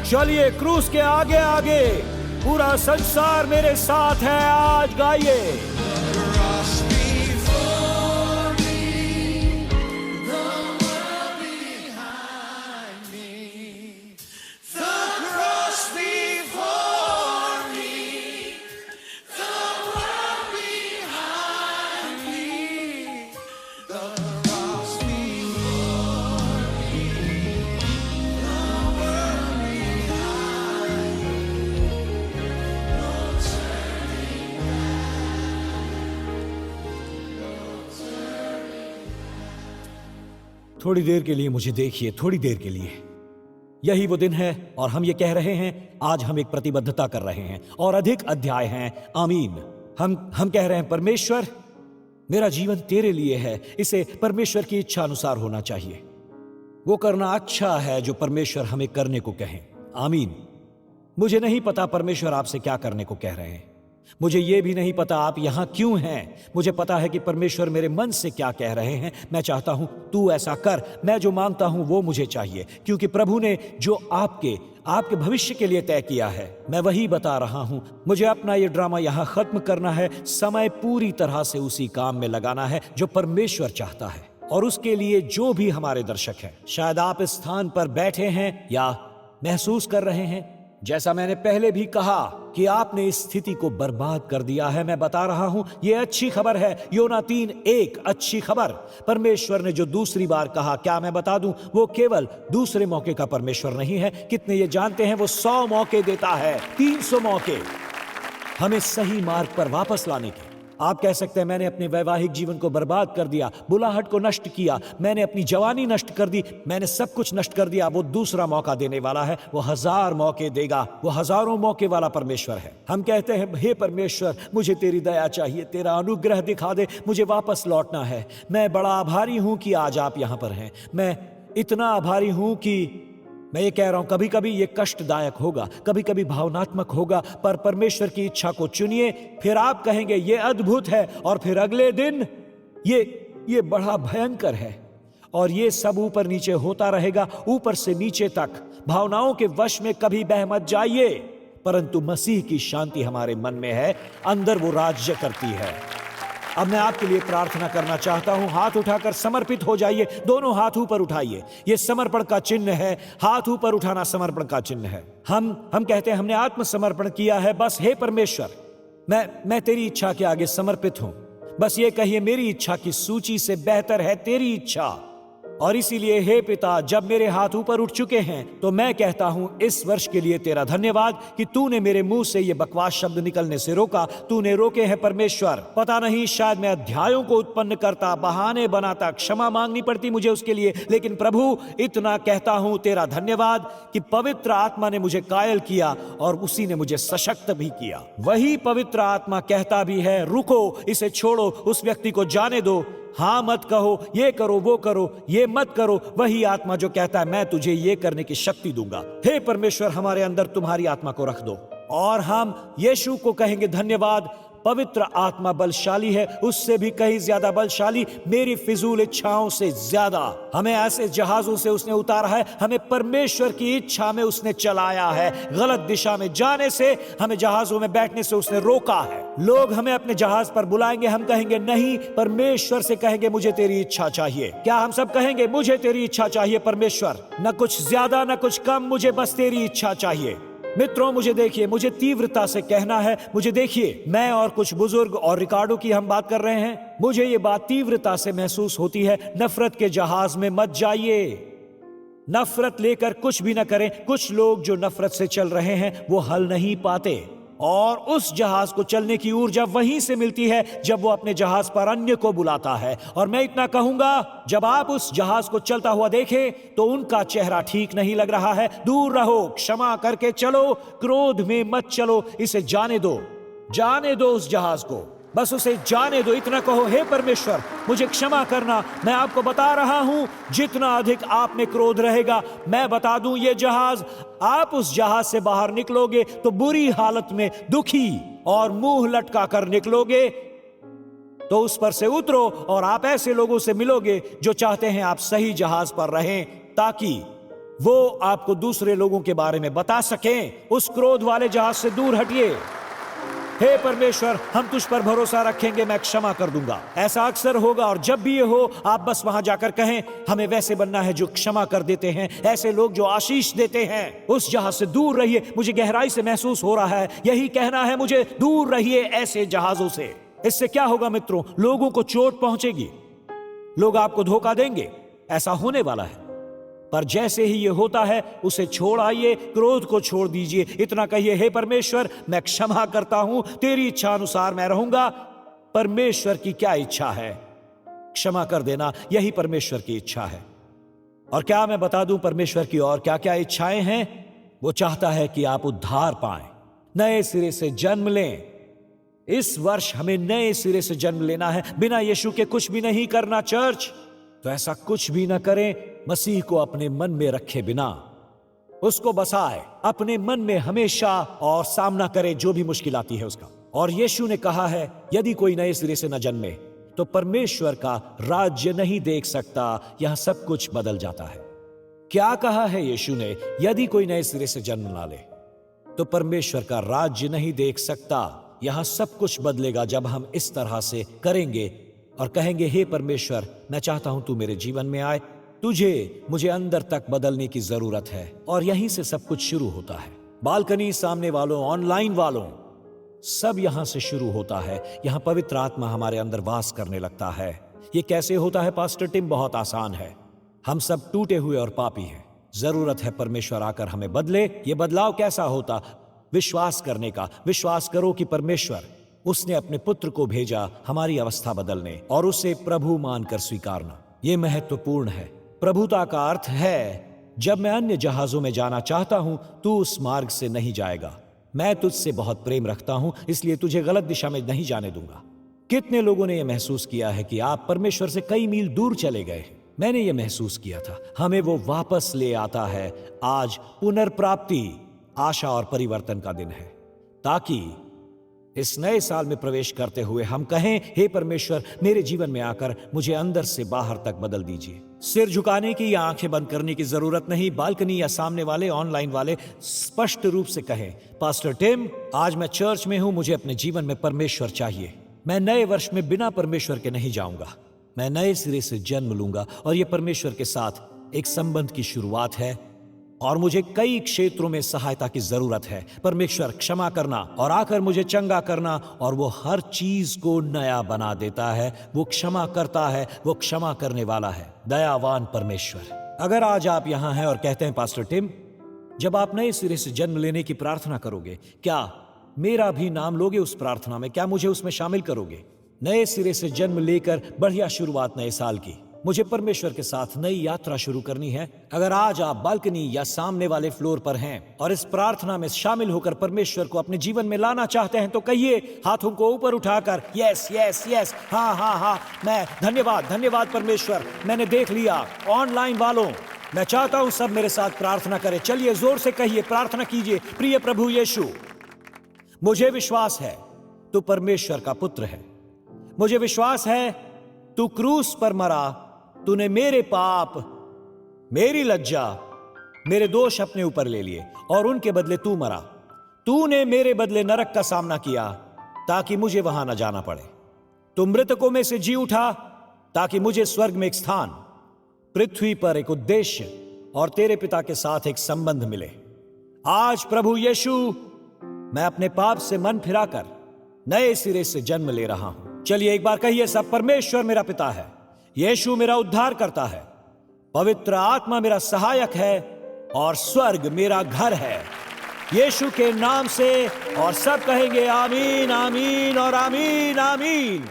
चलिए क्रूस के आगे आगे, पूरा संसार मेरे साथ है, आज गाइए। थोड़ी देर के लिए मुझे देखिए, थोड़ी देर के लिए। यही वो दिन है और हम ये कह रहे हैं, आज हम एक प्रतिबद्धता कर रहे हैं और अधिक अध्याय हैं। आमीन। हम कह रहे हैं, परमेश्वर मेरा जीवन तेरे लिए है, इसे परमेश्वर की इच्छा अनुसार होना चाहिए। वो करना अच्छा है जो परमेश्वर हमें करने को कहें। आमीन। मुझे नहीं पता परमेश्वर आपसे क्या करने को कह रहे हैं, मुझे ये भी नहीं पता आप यहां क्यों हैं। मुझे पता है कि परमेश्वर मेरे मन से क्या कह रहे हैं। मैं चाहता हूं तू ऐसा कर, मैं जो मांगता हूं वो मुझे चाहिए, क्योंकि प्रभु ने जो आपके भविष्य के लिए तय किया है, मैं वही बता रहा हूं। मुझे अपना ये ड्रामा यहां खत्म करना है, समय पूरी तरह से उसी काम में लगाना है जो परमेश्वर चाहता है। और उसके लिए जो भी हमारे दर्शक हैं, शायद आप इस स्थान पर बैठे हैं या महसूस कर रहे हैं, जैसा मैंने पहले भी कहा कि आपने इस स्थिति को बर्बाद कर दिया है। मैं बता रहा हूं, यह अच्छी खबर है। योना 3:1 अच्छी खबर। परमेश्वर ने जो दूसरी बार कहा, क्या मैं बता दूं, वो केवल दूसरे मौके का परमेश्वर नहीं है। कितने ये जानते हैं, वो 100 मौके देता है, 300 मौके हमें सही मार्ग पर वापस लाने के। आप कह सकते हैं, मैंने अपने वैवाहिक जीवन को बर्बाद कर दिया, बुलाहट को नष्ट किया, मैंने अपनी जवानी नष्ट कर दी, मैंने सब कुछ नष्ट कर दिया। वो दूसरा मौका देने वाला है, वो 1000 मौके देगा, वो हजारों मौके वाला परमेश्वर है। हम कहते हैं, हे परमेश्वर मुझे तेरी दया चाहिए, तेरा अनुग्रह दिखा दे, मुझे वापस लौटना है। मैं बड़ा आभारी हूं कि आज आप यहां पर हैं। मैं इतना आभारी हूं कि मैं ये कह रहा हूं, कभी कभी ये कष्टदायक होगा, कभी कभी भावनात्मक होगा, पर परमेश्वर की इच्छा को चुनिए। फिर आप कहेंगे ये अद्भुत है, और फिर अगले दिन ये बड़ा भयंकर है, और ये सब ऊपर नीचे होता रहेगा, ऊपर से नीचे तक। भावनाओं के वश में कभी बह मत जाइए, परंतु मसीह की शांति हमारे मन में है, अंदर वो राज्य करती है। अब मैं आपके लिए प्रार्थना करना चाहता हूं। हाथ उठाकर समर्पित हो जाइए, दोनों हाथ ऊपर उठाइए। यह समर्पण का चिन्ह है, हाथ ऊपर उठाना समर्पण का चिन्ह है। हम कहते हैं, हमने आत्मसमर्पण किया है। बस हे परमेश्वर, मैं तेरी इच्छा के आगे समर्पित हूं। बस ये कहिए, मेरी इच्छा की सूची से बेहतर है तेरी इच्छा। और इसीलिए हे पिता, जब मेरे हाथ ऊपर उठ चुके हैं, तो मैं कहता हूं, इस वर्ष के लिए तेरा धन्यवाद कि तूने मेरे मुंह से ये बकवास शब्द निकलने से रोका। तूने रोके हैं परमेश्वर। पता नहीं, शायद मैं अध्यायों को उत्पन्न करता, बहाने बनाता, क्षमा मांगनी पड़ती मुझे उसके लिए, लेकिन प्रभु इतना कहता हूं, तेरा धन्यवाद कि पवित्र आत्मा ने मुझे कायल किया और उसी ने मुझे सशक्त भी किया। वही पवित्र आत्मा कहता भी है, रुको, इसे छोड़ो, उस व्यक्ति को जाने दो, हाँ मत कहो, ये करो, वो करो, ये मत करो। वही आत्मा जो कहता है, मैं तुझे ये करने की शक्ति दूंगा। हे परमेश्वर, हमारे अंदर तुम्हारी आत्मा को रख दो। और हम यीशु को कहेंगे, धन्यवाद पवित्र आत्मा बलशाली है, उससे भी कहीं ज्यादा बलशाली, मेरी फिजूल इच्छाओं से ज्यादा। हमें ऐसे जहाजों से उसने उतारा है, हमें परमेश्वर की इच्छा में उसने चलाया है। गलत दिशा में जाने से, हमें जहाजों में बैठने से उसने रोका है। लोग हमें अपने जहाज पर बुलाएंगे, हम कहेंगे नहीं, परमेश्वर से कहेंगे मुझे तेरी इच्छा चाहिए। क्या हम सब कहेंगे मुझे तेरी इच्छा चाहिए परमेश्वर, न कुछ ज्यादा न कुछ कम, मुझे बस तेरी इच्छा चाहिए। मित्रों मुझे देखिए, मुझे तीव्रता से कहना है, मुझे देखिए, मैं और कुछ बुजुर्ग और रिकार्डो की हम बात कर रहे हैं, मुझे ये बात तीव्रता से महसूस होती है। नफरत के जहाज में मत जाइए, नफरत लेकर कुछ भी न करें। कुछ लोग जो नफरत से चल रहे हैं वो हल नहीं पाते, और उस जहाज को चलने की ऊर्जा वहीं से मिलती है जब वो अपने जहाज पर अन्य को बुलाता है। और मैं इतना कहूंगा, जब आप उस जहाज को चलता हुआ देखें तो उनका चेहरा ठीक नहीं लग रहा है, दूर रहो, क्षमा करके चलो, क्रोध में मत चलो, इसे जाने दो, जाने दो उस जहाज को, बस उसे जाने दो। इतना कहो, हे परमेश्वर मुझे क्षमा करना, मैं आपको बता रहा हूं, जितना अधिक आप में क्रोध रहेगा, मैं बता दूं, ये जहाज, आप उस जहाज से बाहर निकलोगे तो बुरी हालत में, दुखी और मुंह लटका कर निकलोगे। तो उस पर से उतरो और आप ऐसे लोगों से मिलोगे जो चाहते हैं आप सही जहाज पर रहें, ताकि वो आपको दूसरे लोगों के बारे में बता सकें। उस क्रोध वाले जहाज से दूर हटिए। हे परमेश्वर, हम तुझ पर भरोसा रखेंगे, मैं क्षमा कर दूंगा। ऐसा अक्सर होगा, और जब भी ये हो आप बस वहां जाकर कहें, हमें वैसे बनना है जो क्षमा कर देते हैं, ऐसे लोग जो आशीष देते हैं। उस जहाज से दूर रहिए, मुझे गहराई से महसूस हो रहा है, यही कहना है मुझे, दूर रहिए ऐसे जहाजों से। इससे क्या होगा मित्रों, लोगों को चोट पहुंचेगी, लोग आपको धोखा देंगे, ऐसा होने वाला है। पर जैसे ही ये होता है उसे छोड़ आइए, क्रोध को छोड़ दीजिए। इतना कहिए, हे परमेश्वर मैं क्षमा करता हूं, तेरी इच्छा अनुसार मैं रहूंगा। परमेश्वर की क्या इच्छा है? क्षमा कर देना, यही परमेश्वर की इच्छा है। और क्या मैं बता दूं परमेश्वर की और क्या क्या इच्छाएं हैं? वो चाहता है कि आप उद्धार पाएं, नए सिरे से जन्म लें। इस वर्ष हमें नए सिरे से जन्म लेना है, बिना यीशु के कुछ भी नहीं करना। चर्च तो ऐसा कुछ भी ना करें, मसीह को अपने मन में रखे बिना, उसको बसाए अपने मन में हमेशा, और सामना करे जो भी मुश्किल आती है उसका। और यीशु ने कहा है, यदि कोई नए सिरे से न जन्मे तो परमेश्वर का राज्य नहीं देख सकता। यह सब कुछ बदल जाता है। क्या कहा है यीशु ने? यदि कोई नए सिरे से जन्म ना ले तो परमेश्वर का राज्य नहीं देख सकता। यह सब कुछ बदलेगा जब हम इस तरह से करेंगे और कहेंगे, हे परमेश्वर मैं चाहता हूं तू मेरे जीवन में आए, मुझे अंदर तक बदलने की जरूरत है। और यहीं से सब कुछ शुरू होता है। बालकनी, सामने वालों, ऑनलाइन वालों, सब यहां से शुरू होता है। यहां पवित्र आत्मा हमारे अंदर वास करने लगता है। ये कैसे होता है पास्टर टिम? बहुत आसान है। हम सब टूटे हुए और पापी हैं, जरूरत है परमेश्वर आकर हमें बदले। ये बदलाव कैसा होता? विश्वास करने का। विश्वास करो कि परमेश्वर, उसने अपने पुत्र को भेजा हमारी अवस्था बदलने, और उसे प्रभु मानकर स्वीकारना। यह महत्वपूर्ण है। प्रभुता का अर्थ है, जब मैं अन्य जहाजों में जाना चाहता हूं तू उस मार्ग से नहीं जाएगा। मैं तुझसे बहुत प्रेम रखता हूं, इसलिए तुझे गलत दिशा में नहीं जाने दूंगा। कितने लोगों ने यह महसूस किया है कि आप परमेश्वर से कई मील दूर चले गए हैं? मैंने यह महसूस किया था। हमें वो वापस ले आता है। आज पुनर्प्राप्ति, आशा और परिवर्तन का दिन है, ताकि इस नए साल में प्रवेश करते हुए हम कहें, हे परमेश्वर मेरे जीवन में आकर मुझे अंदर से बाहर तक बदल दीजिए। सिर झुकाने की या आंखें बंद करने की जरूरत नहीं। बालकनी या सामने वाले, ऑनलाइन वाले, स्पष्ट रूप से कहें, पास्टर टिम आज मैं चर्च में हूं, मुझे अपने जीवन में परमेश्वर चाहिए। मैं नए वर्ष में बिना परमेश्वर के नहीं जाऊंगा। मैं नए सिरे से जन्म लूंगा, और यह परमेश्वर के साथ एक संबंध की शुरुआत है, और मुझे कई क्षेत्रों में सहायता की जरूरत है। परमेश्वर क्षमा करना और आकर मुझे चंगा करना, और वो हर चीज को नया बना देता है। वो क्षमा करता है, वो क्षमा करने वाला है, दयावान परमेश्वर। अगर आज आप यहां हैं और कहते हैं, पास्टर टिम जब आप नए सिरे से जन्म लेने की प्रार्थना करोगे, क्या मेरा भी नाम लोगे उस प्रार्थना में? क्या मुझे उसमें शामिल करोगे? नए सिरे से जन्म लेकर बढ़िया शुरुआत नए साल की, मुझे परमेश्वर के साथ नई यात्रा शुरू करनी है। अगर आज आप बालकनी या सामने वाले फ्लोर पर हैं और इस प्रार्थना में शामिल होकर परमेश्वर को अपने जीवन में लाना चाहते हैं, तो कहिए हाथों को ऊपर उठाकर, यस यस यस, हाँ हाँ हाँ, मैं धन्यवाद धन्यवाद परमेश्वर, मैंने देख लिया। ऑनलाइन वालों, मैं चाहता हूं सब मेरे साथ प्रार्थना करें। चलिए जोर से कहिए, प्रार्थना कीजिए, प्रिय प्रभु यीशु, मुझे विश्वास है तू परमेश्वर का पुत्र है। मुझे विश्वास है तू क्रूस पर मरा, तूने मेरे पाप, मेरी लज्जा, मेरे दोष अपने ऊपर ले लिए और उनके बदले तू मरा। तूने मेरे बदले नरक का सामना किया ताकि मुझे वहां न जाना पड़े। तू मृतकों में से जी उठा ताकि मुझे स्वर्ग में एक स्थान, पृथ्वी पर एक उद्देश्य और तेरे पिता के साथ एक संबंध मिले। आज प्रभु यीशु, मैं अपने पाप से मन फिराकर नए सिरे से जन्म ले रहा हूं। चलिए एक बार कहिए सब, परमेश्वर मेरा पिता है, यीशु मेरा उद्धार करता है, पवित्र आत्मा मेरा सहायक है और स्वर्ग मेरा घर है, यीशु के नाम से। और सब कहेंगे आमीन, आमीन और आमीन, आमीन।